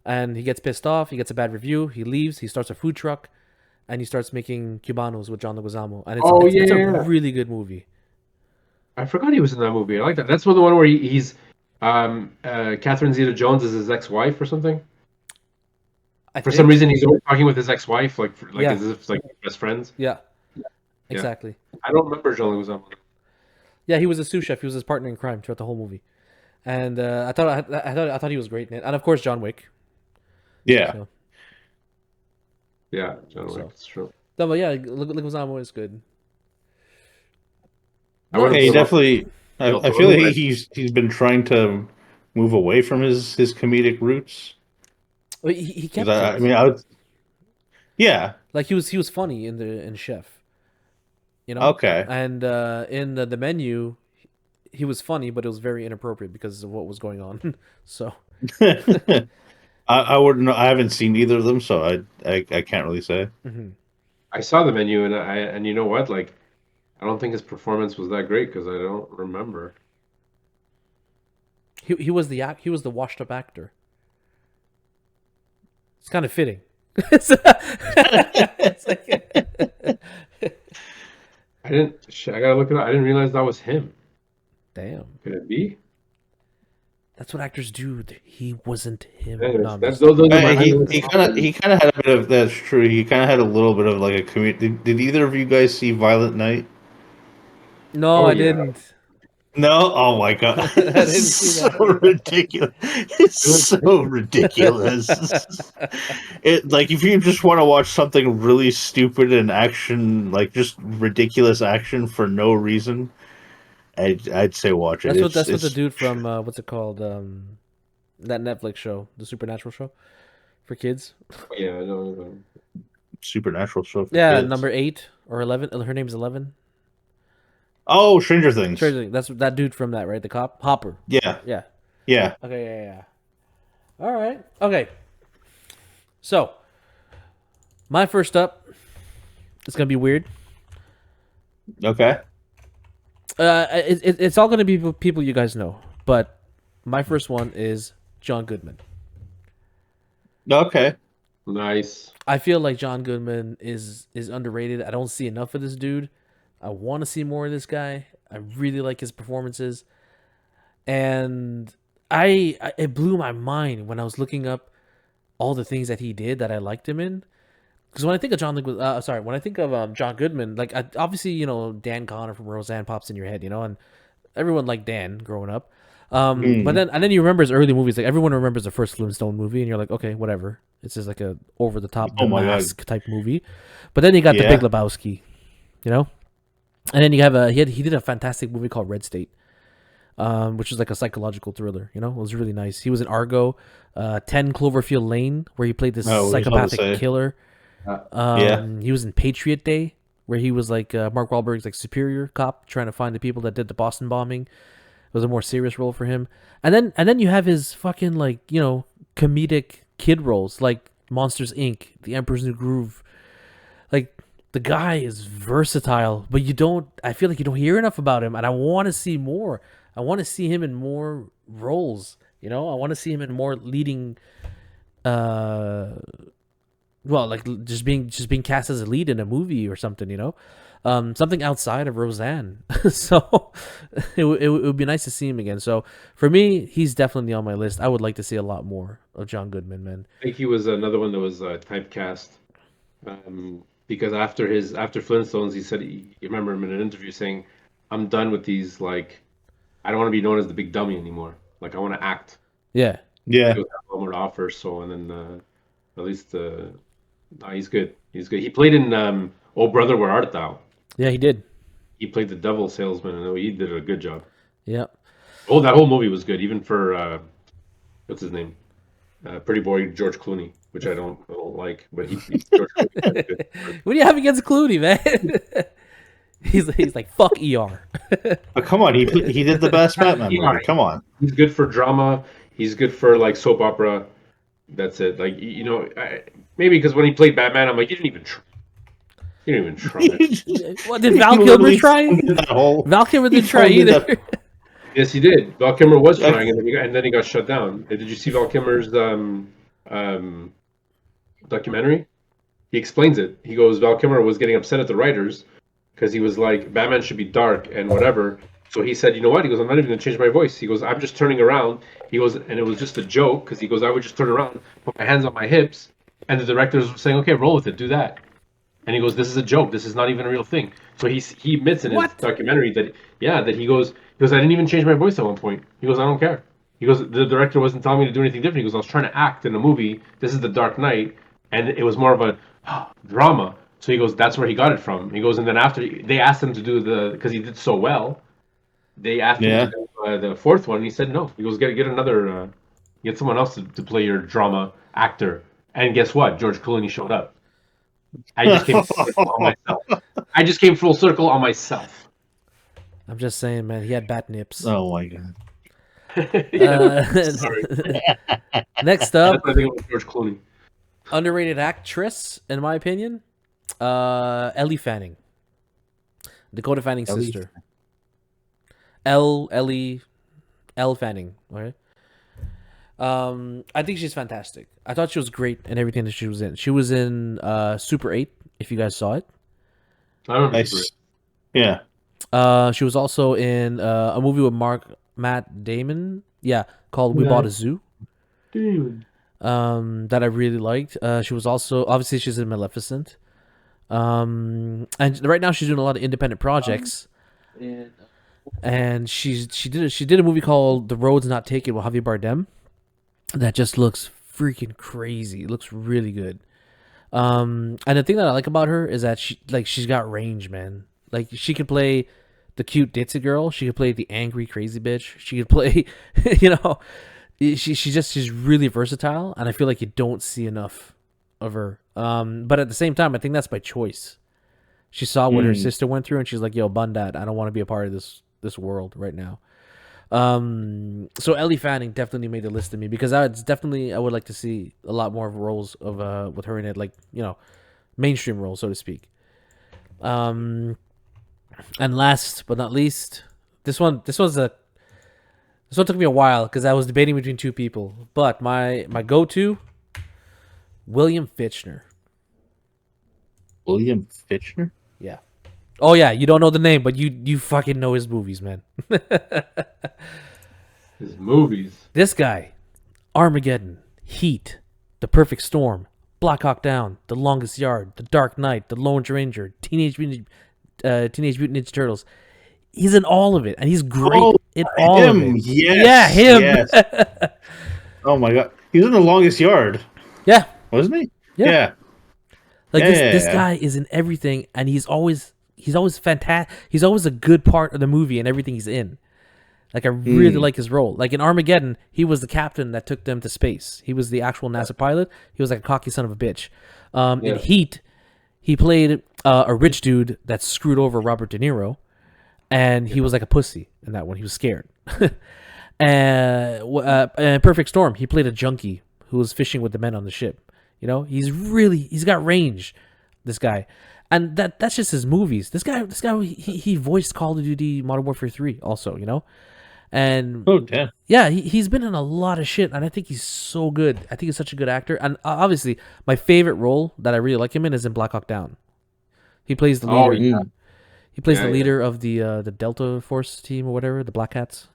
and he gets pissed off. He gets a bad review. He leaves. He starts a food truck, and he starts making cubanos with John Leguizamo, and Oh it's a yeah, really good movie. I forgot he was in that movie. I like that. That's the one where he's Catherine Zeta-Jones is his ex-wife or something. I For some think. reason, he's always talking with his ex-wife, like Yeah, as if like best friends. yeah, Yeah, exactly. I don't remember John Leguizamo. Yeah, he was a sous chef. He was his partner in crime throughout the whole movie, and I thought he was great in it. And of course, John Wick. Yeah. So, Yeah, John Wick. so It's true. no, but yeah, Leguizamo is good. I No, would Yeah, have he put him up. definitely. Del I feel Toro, like right? he's been trying to move away from his comedic roots. he Because kept I it. mean, I would. Yeah. Like he was funny in Chef, you know, Okay. and in the menu, he was funny, but it was very inappropriate because of what was going on. So I wouldn't know. I haven't seen either of them, so I can't really say. mhm. I saw the menu and you know what? Like, I don't think his performance was that great because I don't remember. He was he was the washed up actor. It's kind of fitting. It's like- I didn't. I gotta look it up. I didn't realize that was him. Damn, Could it be? that's what actors do. He wasn't him. No, Anyways, I'm that's just. those are my He highlights. he kind of had a bit of that's true. He kind of had a little bit of like a comedic. Did either of you guys see Violent Night? No, Oh I yeah. didn't. No. Oh my god, I it's didn't see so that. ridiculous. It's so ridiculous. It like if you just want to watch something really stupid and action, like just ridiculous action for no reason, I'd say watch it. That's what the It's dude from what's it called? That Netflix show, the Supernatural show for kids. Yeah, I know. supernatural show for Yeah, kids. number 8 or 11. Her name's 11. Oh, Stranger Things. Stranger That's that dude from that, right? The cop Hopper. Yeah, Yeah. yeah. Okay. Yeah. All right. Okay. So my first up, it's gonna be weird. Okay. It's all gonna be people you guys know, but my first one is John Goodman. Okay. Nice. I feel like John Goodman is underrated. I don't see enough of this dude. I want to see more of this guy. I really like his performances, and it blew my mind when I was looking up all the things that he did that I liked him in. Because when I think of when I think of John Goodman, like obviously Dan Connor from Roseanne pops in your head, and everyone liked Dan growing up. But Mm. then you remember his early movies. Like everyone remembers the first Flintstone movie, and you're like, okay, whatever. It's just like a over the top, Oh The my God. Mask type movie. But then you got the Yeah. Big Lebowski, you know. And then you have he did a fantastic movie called Red State, which is like a psychological thriller. It was really nice. He was in Argo, 10 Cloverfield Lane, where he played this Oh, I was about to psychopathic say. killer. Yeah. He was in Patriot Day, where he was like Mark Wahlberg's like superior cop trying to find the people that did the Boston bombing. It was a more serious role for him. And then you have his fucking like comedic kid roles like Monsters Inc., The Emperor's New Groove. Like the guy is versatile, but I feel like you don't hear enough about him, and I want to see more. I want to see him in more roles. I want to see him in more leading. Well, like just being cast as a lead in a movie or something. Something outside of Roseanne. So it would be nice to see him again. So for me, he's definitely on my list. I would like to see a lot more of John Goodman, man. I think he was another one that was typecast because after Flintstones, he said you remember him in an interview saying, "I'm done with these. Like, I don't want to be known as the big dummy anymore. Like, I want to act." Yeah. Yeah. He was a lot more to offer. So, and then at least no, he's good. He's good. He played in Oh Brother, Where Art Thou? Yeah, he did. He played the devil salesman, and he did a good job. Yeah. Oh, that whole movie was good, even for what's his name, Pretty Boy George Clooney, which I don't like, but George Clooney. Good. What do you have against Clooney, man? he's like fuck ER. But come on, he did the best Batman Yeah. movie. Come on. He's good for drama. He's good for like soap opera. That's it. Like maybe because when he played Batman, I'm like, he You didn't even try. What did Val Kilmer try? That hole. Val Kilmer didn't He try folded either. that- Yes, he did. Val Kilmer was trying, and then he got shut down. Did you see Val Kilmer's documentary? He explains it. He goes, Val Kilmer was getting upset at the writers because he was like, Batman should be dark and whatever. So he said, you know what? He goes, I'm not even going to change my voice. He goes, I'm just turning around. He goes, and it was just a joke because he goes, I would just turn around, put my hands on my hips, and the directors were saying, okay, roll with it, do that. And he goes, this is a joke. This is not even a real thing. So he admits in his What? documentary that he goes, I didn't even change my voice at one point. He goes, I don't care. He goes, the director wasn't telling me to do anything different. He goes, I was trying to act in a movie. This is The Dark Knight, and it was more of a drama. So he goes, that's where he got it from. He goes, and then after they asked him to do because he did so well, they asked him to do the fourth one. And he said no. He goes, get another, get someone else to play your drama actor. And guess what? George Clooney showed up. I just came full circle on myself. I just came full circle on myself. I'm just saying, man. He had bat nips. Oh my god. Sorry. Next That's up, what I think of George Clooney. underrated actress, in my opinion, Ellie Fanning, Dakota Fanning's Ellie sister. Elle Fanning. All right. I think she's fantastic. I thought she was great in everything that she was in. She was in Super 8, if you guys saw it. I don't know. Nice. Yeah. She was also in a movie with Matt Damon. Yeah, called We Bought a Zoo. Dude. That I really liked. She was also obviously she's in Maleficent. And right now she's doing a lot of independent projects. And she did a movie called The Road's Not Taken with Javier Bardem. That just looks freaking crazy. It looks really good. And the thing that I like about her is that she's got range, man. Like she could play the cute ditzy girl. She could play the angry crazy bitch. She could play, she's really versatile, and I feel like you don't see enough of her. But at the same time, I think that's by choice. She saw what her sister went through, and she's like, "Yo, bun that. I don't want to be a part of this world right now." So Ellie Fanning definitely made the list to me because I would like to see a lot more roles of with her in it, like mainstream roles, so to speak. And last but not least, this one took me a while because I was debating between two people, but my go-to, William Fichtner. William Fichtner? Yeah. Oh yeah, you don't know the name, but you fucking know his movies, man. His movies. This guy, Armageddon, Heat, The Perfect Storm, Black Hawk Down, The Longest Yard, The Dark Knight, The Lone Ranger, Teenage Mutant Ninja Turtles. He's in all of it, and he's great in all of it. Yes, yeah, him. Yes. Oh my god, he was in The Longest Yard, Yeah, wasn't he? Yeah. Like this Yeah. guy is in everything, and he's always fantastic. He's always a good part of the movie and everything he's in. Like I really like his role. Like in Armageddon, he was the captain that took them to space. He was the actual NASA pilot. He was like a cocky son of a bitch. In Heat, he played a rich dude that screwed over Robert De Niro, and he was like a pussy in that one. He was scared. And Perfect Storm, he played a junkie who was fishing with the men on the ship. He's got range, this guy. And that's just his movies. This guy he voiced Call of Duty Modern Warfare 3 also, And Oh damn. yeah, he's been in a lot of shit, and I think he's so good. I think he's such a good actor. And obviously, my favorite role that I really like him in is in Black Hawk Down. He plays the leader. Oh, yeah. He plays the Yeah, leader of the Delta Force team or whatever, the Black Hats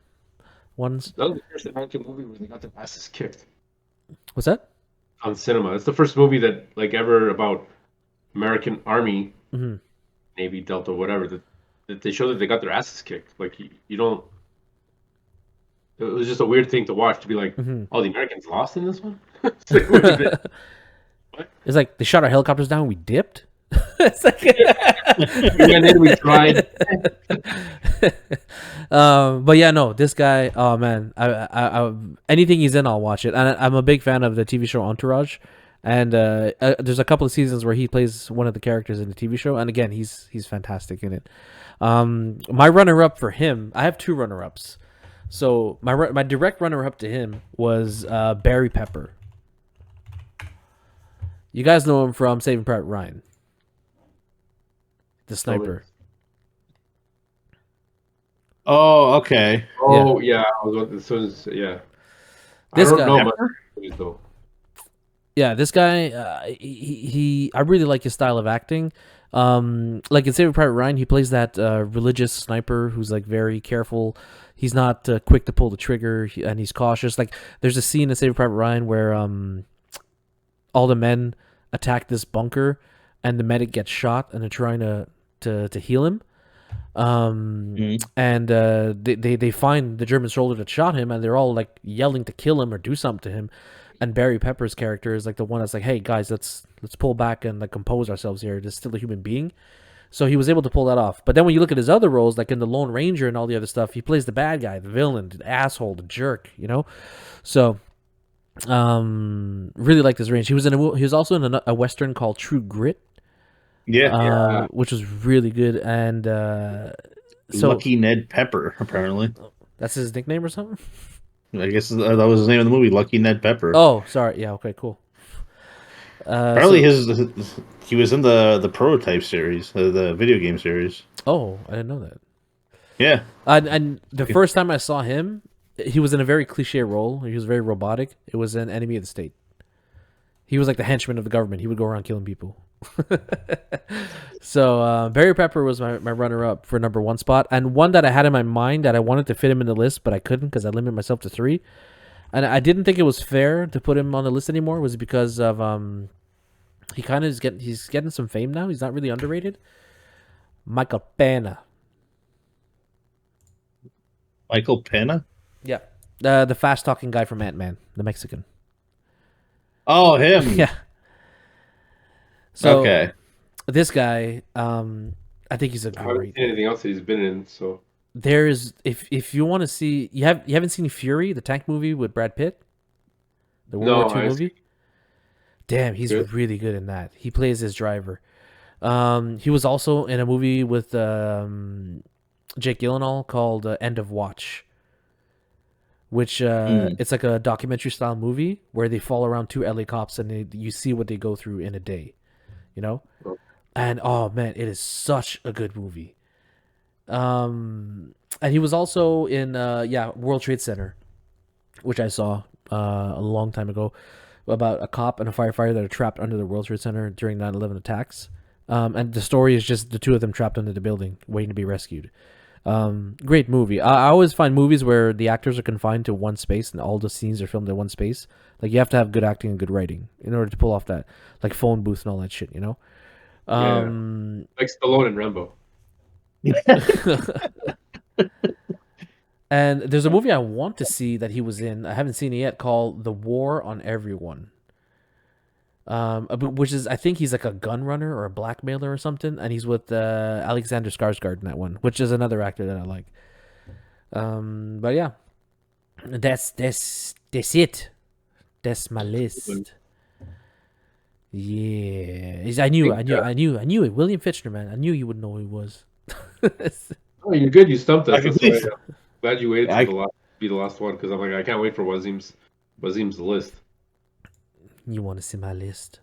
ones. That was the first American movie where they got their asses kicked What's that? on cinema. It's the first movie that ever about American Army, Mhm. Navy, Delta, whatever, that they show that they got their asses kicked. Like you don't. It was just a weird thing to watch to be like, oh, the Americans lost in this one. It's like, wait a minute. It's like they shot our helicopters down and we dipped. It's like We went in, we tried. but yeah, no, this guy, oh man, I anything he's in, I'll watch it. And I'm a big fan of the TV show Entourage, and there's a couple of seasons where he plays one of the characters in the TV show, and again, he's fantastic in it. My runner-up for him, I have two runner-ups. So my direct runner-up to him was Barry Pepper. You guys know him from Saving Private Ryan. the sniper. Oh, okay. Oh yeah, I was about yeah. This I don't guy- know much movies, though. Yeah, this guy, I really like his style of acting. Like in Saving Private Ryan, he plays that religious sniper who's like very careful. He's not quick to pull the trigger, and he's cautious. Like there's a scene in Saving Private Ryan where all the men attack this bunker, and the medic gets shot, and they're trying to heal him. And they find the German soldier that shot him, and they're all like yelling to kill him or do something to him. And Barry Pepper's character is like the one that's like, "Hey guys, let's pull back and like compose ourselves here. There's still a human being." So he was able to pull that off. But then when you look at his other roles, like in the Lone Ranger and all the other stuff, he plays the bad guy, the villain, the asshole, the jerk. You know, so really like this range. He was also in a western called True Grit. Yeah. Which was really good. And so Lucky Ned Pepper, apparently. that's his nickname or something. I guess that was his name in the movie, Lucky Ned Pepper. Oh, sorry. Yeah. Okay. Cool. Apparently, he was in the Prototype series, the video game series. Oh, I didn't know that. Yeah. And the first time I saw him, he was in a very cliche role. He was very robotic. It was an Enemy of the State. He was like the henchman of the government. He would go around killing people. So Barry Pepper was my runner-up for number 1 spot, and one that I had in my mind that I wanted to fit him in the list, but I couldn't because I limited myself to 3. And I didn't think it was fair to put him on the list anymore. Was because of he kind of he's getting some fame now. He's not really underrated. Michael Pena. Michael Pena? Yeah. The fast-talking guy from Ant-Man, the Mexican. Oh, him. Yeah. So, okay. This guy, I think he's a I haven't great. seen anything else that he's been in, so There's if you want to see, you haven't seen Fury, the tank movie with Brad Pitt, the World War II movie. Damn, he's Good. really good in that. He plays his driver. He was also in a movie with Jake Gyllenhaal called End of Watch, which it's like a documentary style movie where they follow around 2 LA cops and you see what they go through in a day, you know? Oh. And oh man, it is such a good movie. And he was also in World Trade Center, which I saw a long time ago, about a cop and a firefighter that are trapped under the World Trade Center during 9/11 attacks. And the story is just the 2 of them trapped under the building waiting to be rescued. Great movie. I always find movies where the actors are confined to one space and all the scenes are filmed in one space. Like you have to have good acting and good writing in order to pull off that, like phone booth and all that shit, you know? like Stallone and Rambo. And there's a movie I want to see that he was in. I haven't seen it yet, called The War on Everyone. Which is, I think he's like a gun runner or a blackmailer or something, and he's with Alexander Skarsgård in that one, which is another actor that I like. But yeah, that's it. That's my list. Yeah, I knew it. William Fichtner, man. I knew you would know who he was. Oh, you're good. You stumped us. I can That's believe- why I'm glad you waited to be the last one, because I'm like, I can't wait for Wazim's list. You want to see my list?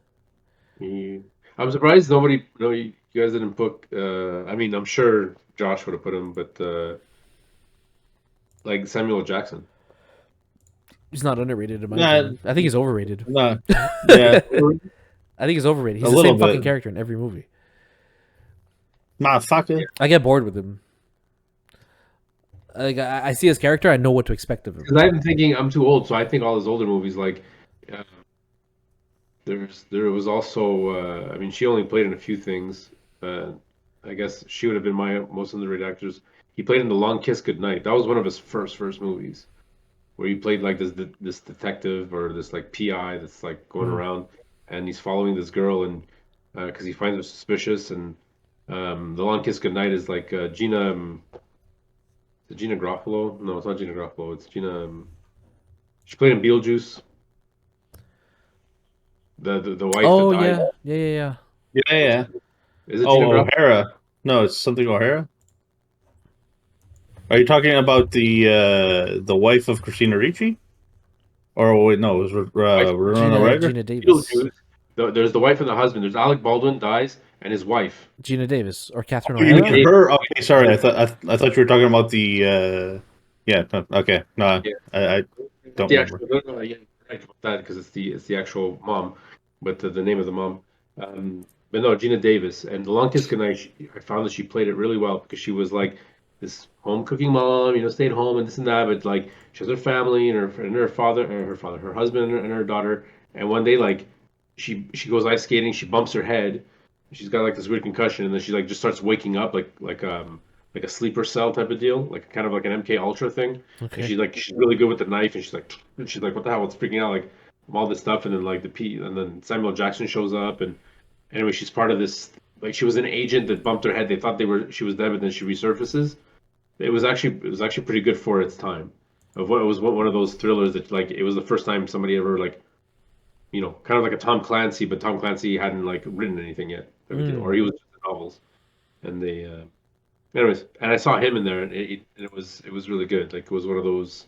I'm surprised nobody. No, you guys didn't put. I mean, I'm sure Josh would have put him, but like Samuel L. Jackson. He's not underrated in my Nah. opinion. I think he's overrated. No. Yeah. I think he's overrated. He's A the little same fucking bit. character in every movie. Motherfucker. I get bored with him. Like I see his character, I know what to expect of him. Because I've been thinking I'm too old, so I think all his older movies, like there was also. I mean, she only played in a few things. I guess she would have been my most underrated actors. He played in The Long Kiss Goodnight. That was one of his first movies, where he played like this detective or this like PI that's like going around, and he's following this girl, and because he finds her suspicious. And The Long Kiss Goodnight is like Gina. Is it Gina Garofalo? No, it's not Gina Garofalo. It's Gina. She played in Beetlejuice. The wife. Oh that died. yeah. Yeah. Is it Oh, Gina Garofalo? O'Hara. No, it's something O'Hara. Are you talking about the wife of Christina Ricci? Or wait, no, it was Winona Ryder. Gina Davis. Beetlejuice. There's the wife and the husband. There's Alec Baldwin dies and his wife. Gina Davis or Catherine Oh, you O'Hara. mean her? Okay, sorry. I thought you were talking about the. Yeah. No, okay. No, Yeah. I don't The remember. actual, no, yeah, right about that because it's the actual mom, but the name of the mom. But no, Gina Davis and The Long Kiss Goodnight. I found that she played it really well because she was like this home cooking mom, stayed home and this and that, but like she has her family and her father, her husband and her daughter. And one day, like she goes ice skating, she bumps her head, she's got like this weird concussion, and then she like just starts waking up like a sleeper cell type of deal, like kind of like an MK Ultra thing. And Okay. she's really good with the knife, and she's like, what the hell? What's freaking out? Like all this stuff, and then like and then Samuel Jackson shows up, and anyway, she's part of this. Like she was an agent that bumped her head. They thought she was dead, but then she resurfaces. It was actually pretty good for its time. Of what it was one of those thrillers that like it was the first time somebody ever like kind of like a Tom Clancy, but Tom Clancy hadn't like written anything yet, or he was just in novels. And they, anyways, and I saw him in there, and it was really good. Like it was one of those,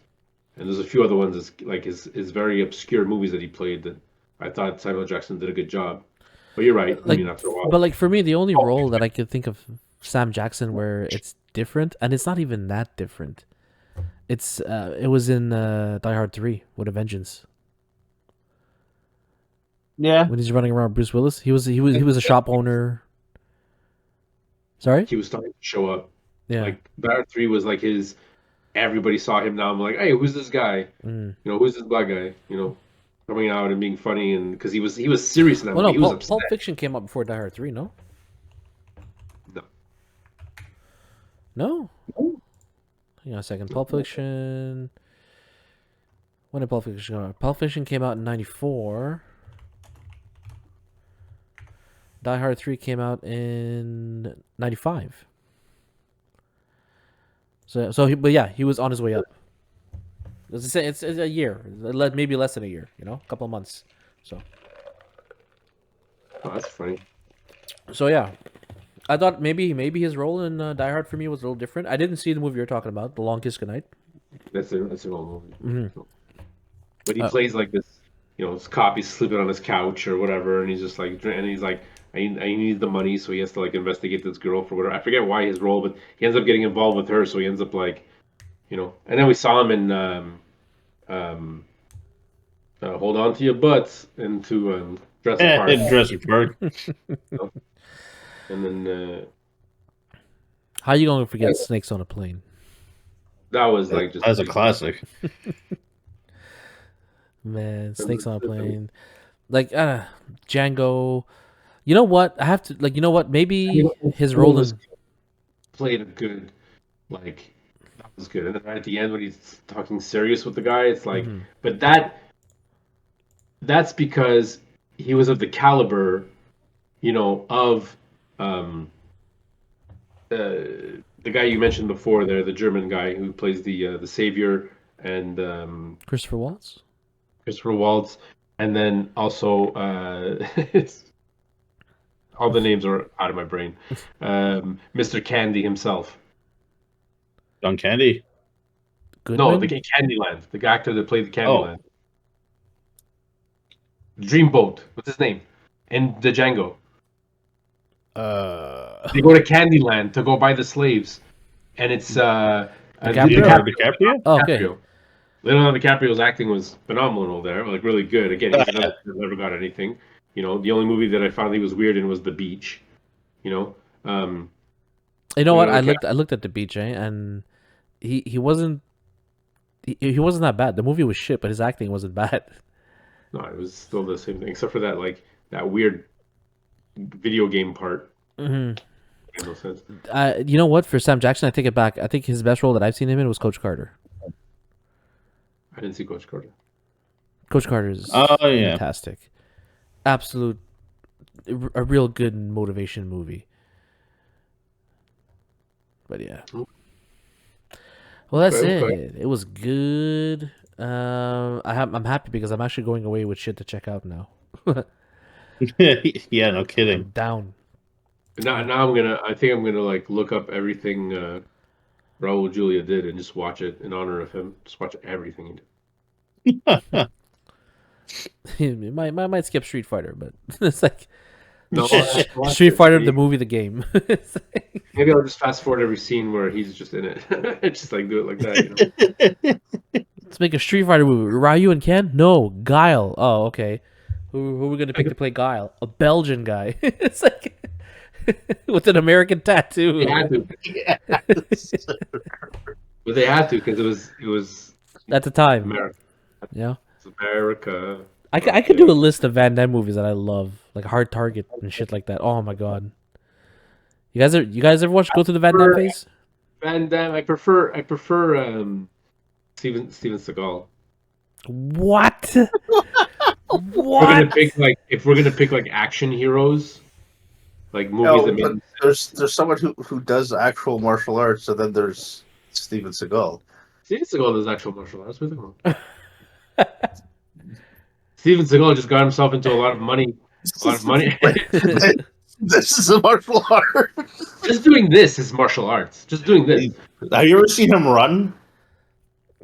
and there's a few other ones that's like his very obscure movies that he played that I thought Samuel Jackson did a good job. But you're right. I Like, mean, after a while, but like for me, the only role that I could think of Sam Jackson where it's different, and it's not even that different. It was in Die Hard 3 with a Vengeance Yeah. when he's running around with Bruce Willis. He was a shop owner. Sorry. he was starting to show up. Yeah. Like Battle 3 was like his. Everybody saw him now. I'm like, hey, who's this guy? Mm. Who's this black guy? Coming out and being funny, and because he was serious in that Well, movie. no, He was Pulp upset. Fiction came out before Die Hard 3. No. No. No. Hang on a second. Pulp Fiction. When did Pulp Fiction come out? Pulp Fiction came out in '94. Die Hard 3 came out in '95. But yeah, he was on his way up. It's a year, maybe less than a year. A couple of months. So Oh, that's funny. yeah, I thought maybe his role in Die Hard for me was a little different. I didn't see the movie you're talking about, The Long Kiss Goodnight. That's an old movie. Mhm. But he plays like this cop. He's sleeping on his couch or whatever, and he's just like, and he's like, I need the money, so he has to like investigate this girl for whatever. I forget why his role, but he ends up getting involved with her, so he ends up like, And then we saw him in um, Hold On to Your Butts into Jurassic Park, In Jurassic Park. and then How you gonna forget Snakes on a Plane? that was like just That's a classic. Man, Snakes on a Plane. Like Django. You know what? I have to like. You know what? Maybe his role in. played a good, like that was good. And then right at the end when he's talking serious with the guy, it's like, but that's because he was of the caliber, of the guy you mentioned before there, the German guy who plays the savior, and Christopher Waltz. Christopher Waltz, and then also it's all the names are out of my brain. Mr. Candy himself. John Candy. Goodman? No, the Candyland, the actor that played the Candyland. Dreamboat. What's his name? And the Django. They go to Candyland to go buy the slaves, and it's Leonardo DiCaprio? Oh, okay. Leonardo DiCaprio's acting was phenomenal there, like really good. Again, he's never got anything. The only movie that I found he was weird in was The Beach. You know what? I Okay. looked at The Beach, and he wasn't he wasn't that bad. The movie was shit, but his acting wasn't bad. No, it was still the same thing, except for that weird video game part. Mm-hmm. Made no sense. You know what? For Sam Jackson, I take it back. I think his best role that I've seen him in was Coach Carter. I didn't see Coach Carter. Coach Carter is Oh, yeah. fantastic. Absolute, a real good motivation movie. But yeah. Well, that's Okay. it. It was good. I'm happy because I'm actually going away with shit to check out now. Yeah, no I'm kidding. down. Now I think I'm gonna like look up everything Raul Julia did and just watch it in honor of him. Just watch everything he did. might skip Street Fighter, but it's like No, Street Fighter the movie, the game. It's like- maybe I'll just fast forward every scene where he's just in it. Just like do it like that. You know? Let's make a Street Fighter movie. Ryu and Ken? No, Guile. Oh, okay. Who are we gonna pick to play Guile? A Belgian guy. It's like with an American tattoo. They had to, Yes. but they had to because it was At the time, America. yeah. It's America. I could do a list of Van Damme movies that I love, like Hard Target and shit like that. Oh my god. You guys ever watch Go Through the Van Damme phase? Van Damme. I prefer Steven Seagal. What? We're gonna What? pick if we're gonna pick like action heroes, like movies No, that but made there's someone who does actual martial arts, and then there's Steven Seagal. Steven Seagal does actual martial arts. What are you talking about? Steven Seagal just got himself into a lot of money. A lot of money. This is a martial art. Just doing this is martial arts. Just doing this. Have you ever seen him run?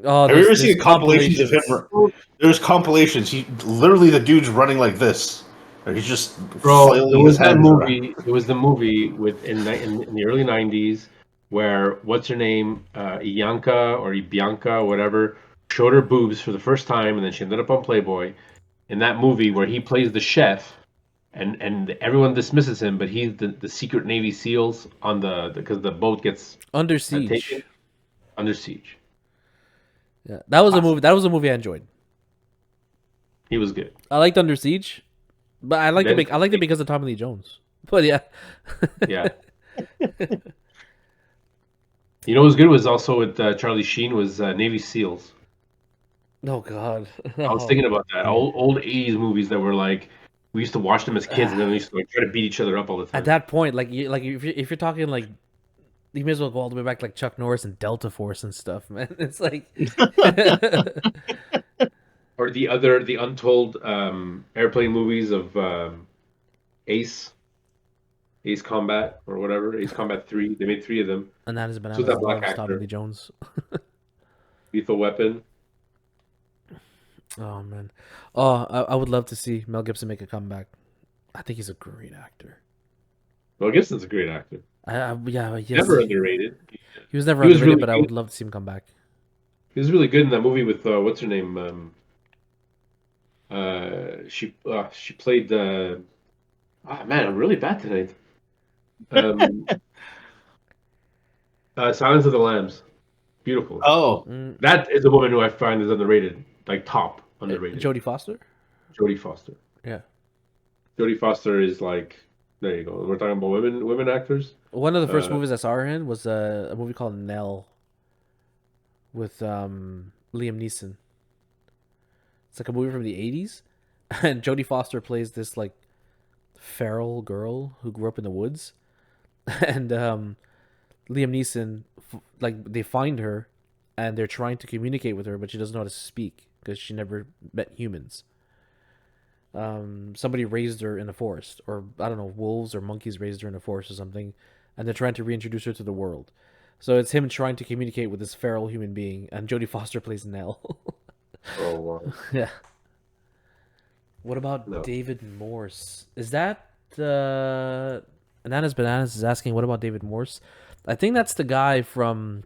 Oh, Have you ever there's seen compilations of him? There's compilations. He literally the dude's running like this. Or he's just Bro, flailing there was his that hands around. movie. It was the movie in the early '90s where what's her name, Iyanka or Ibianca, whatever, showed her boobs for the first time, and then she ended up on Playboy. In that movie where he plays the chef, and everyone dismisses him, but he's the secret Navy SEALs on because the boat gets Under Siege. taken under siege. Yeah, that was a movie. That was a movie I enjoyed. He was good. I liked Under Siege, but I liked Then- it. I liked it because of Tommy Lee Jones. But yeah, Yeah. You know what was good was also with Charlie Sheen was Navy SEAls. oh god, I was thinking about that. Old 80s movies that were like, we used to watch them as kids and then we used to like try to beat each other up all the time. At that point, like if you're talking like, you may as well go all the way back like Chuck Norris and Delta Force and stuff, man. It's like Or the untold airplane movies of Ace Combat or whatever, Ace Combat 3. They made 3 of them. and that has been So that black Tommy actor. Lee Jones. Lethal Weapon. Oh man, oh I would love to see Mel Gibson make a comeback. I think he's a great actor. Well, Gibson's a great actor. Yeah, yes. Never underrated. He was never He was underrated, really but I good. would love to see him come back. He was really good in that movie with what's her name? She played. Man, I'm really bad tonight. Silence of the Lambs. Beautiful. Oh, Mm, That is a woman who I find is underrated, like top underrated. Jodie Foster. Jodie Foster. Yeah. Jodie Foster is like. There you go. We're talking about women actors. One of the first Uh, movies I saw her in was a movie called Nell with Liam Neeson. It's like a movie from the 80s, and Jodie Foster plays this like feral girl who grew up in the woods, and Liam Neeson like they find her and they're trying to communicate with her, but she doesn't know how to speak because she never met humans. Somebody raised her in the forest, or I don't know, wolves or monkeys raised her in the forest or something, and they're trying to reintroduce her to the world. So it's him trying to communicate with this feral human being, and Jodie Foster plays Nell. Oh wow. Yeah. What about No. David Morse? Is that Bananas is asking, what about David Morse? I think that's the guy from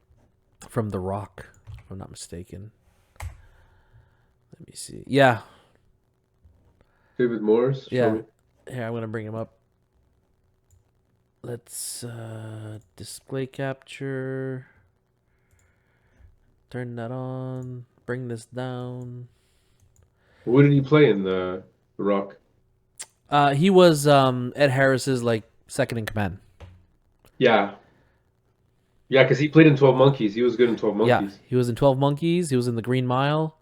The Rock, if I'm not mistaken. Let me see. Yeah, David Morris. Yeah. Show me. here, I'm gonna bring him up. Let's display capture. Turn that on. Bring this down. What did he play in The Rock? He was Ed Harris's like second in command. Yeah. Yeah, because he played in 12 Monkeys. He was good in 12 Yeah, Monkeys. he was in 12 Monkeys. He was in The Green Mile,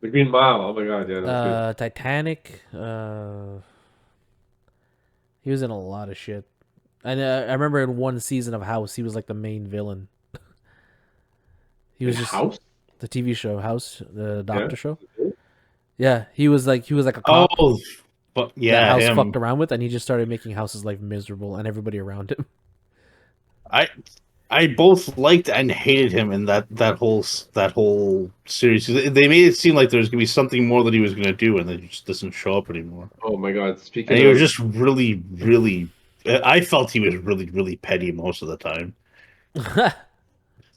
The Green Mile. Oh my god, yeah, that's Titanic. He was in a lot of shit. And I remember in one season of House, he was like the main villain. He good. was just House? the TV show House, the doctor Yeah. show. Yeah, he was like a cop oh, but that yeah, House him. fucked around with, and he just started making House's life miserable and everybody around him. I I both liked and hated him in that whole series. They made it seem like there was gonna be something more that he was gonna do, and then he just doesn't show up anymore. Oh my god! And Speaking he was of, just really, really. I felt he was really, really petty most of the time.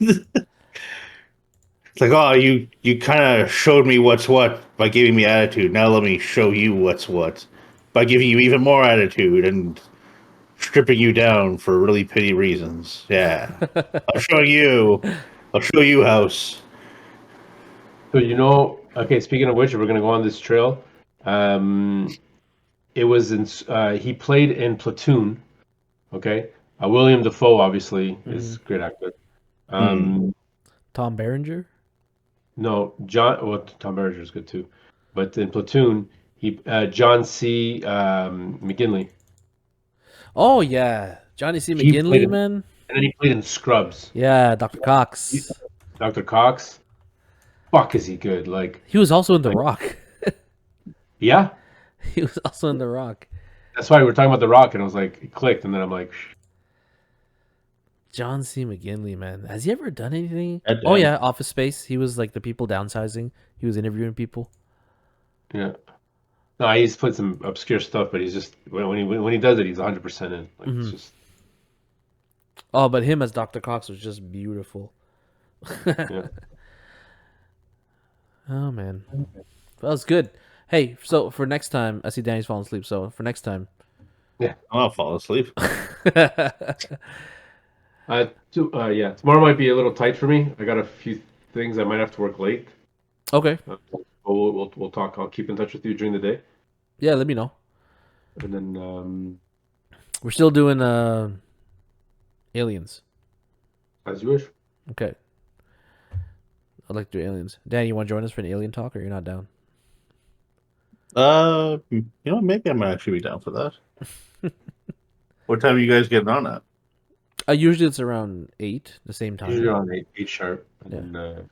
It's like, oh, you kind of showed me what's what by giving me attitude. Now let me show you what's what by giving you even more attitude and stripping you down for really petty reasons. Yeah, I'll show you. I'll show you, House. so okay. Speaking of which, we're gonna go on this trail. It was in. He played in Platoon. Okay. William Dafoe obviously is a great actor. Tom Berenger. No, John. Well, Tom Berenger is good too, but in Platoon, John C. McGinley. Oh yeah, Johnny C. He played McGinley, in- man. And then he played in Scrubs. Yeah, Dr. Cox. Dr. Cox. Fuck, is he good? Like, He was also in The Rock. yeah. He was also in The Rock. That's why we were talking about The Rock, and I was like, it clicked, and then I'm like, John C. McGinley, man. Has he ever done anything? That Oh damn. yeah, Office Space. He was like the people downsizing. He was interviewing people. yeah. No, he's played some obscure stuff, but he's just when he does it, he's 100% in. Like, it's just Oh, but him as Dr. Cox was just beautiful. yeah. Oh man, that was good. Hey, so for next time, I see Danny's falling asleep. So for next time, I'll fall asleep. Yeah. Tomorrow might be a little tight for me. I got a few things I might have to work late. okay, But we'll talk. I'll keep in touch with you during the day, yeah, let me know. and then We're still doing aliens. as you wish. Okay, I'd like to do aliens. Danny, you want to join us for an alien talk, or you're not down? Maybe I might actually be down for that. What time are you guys getting on at? Usually it's around 8, the same time. Usually on eight sharp, and then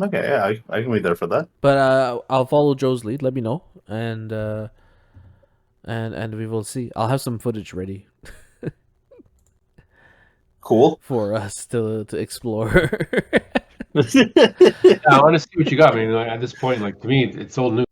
Okay, yeah, I can be there for that. But I'll follow Joe's lead. Let me know, and we will see. I'll have some footage ready Cool. for us to explore. I want to see what you got. I mean, like, at this point, like to me, it's old news.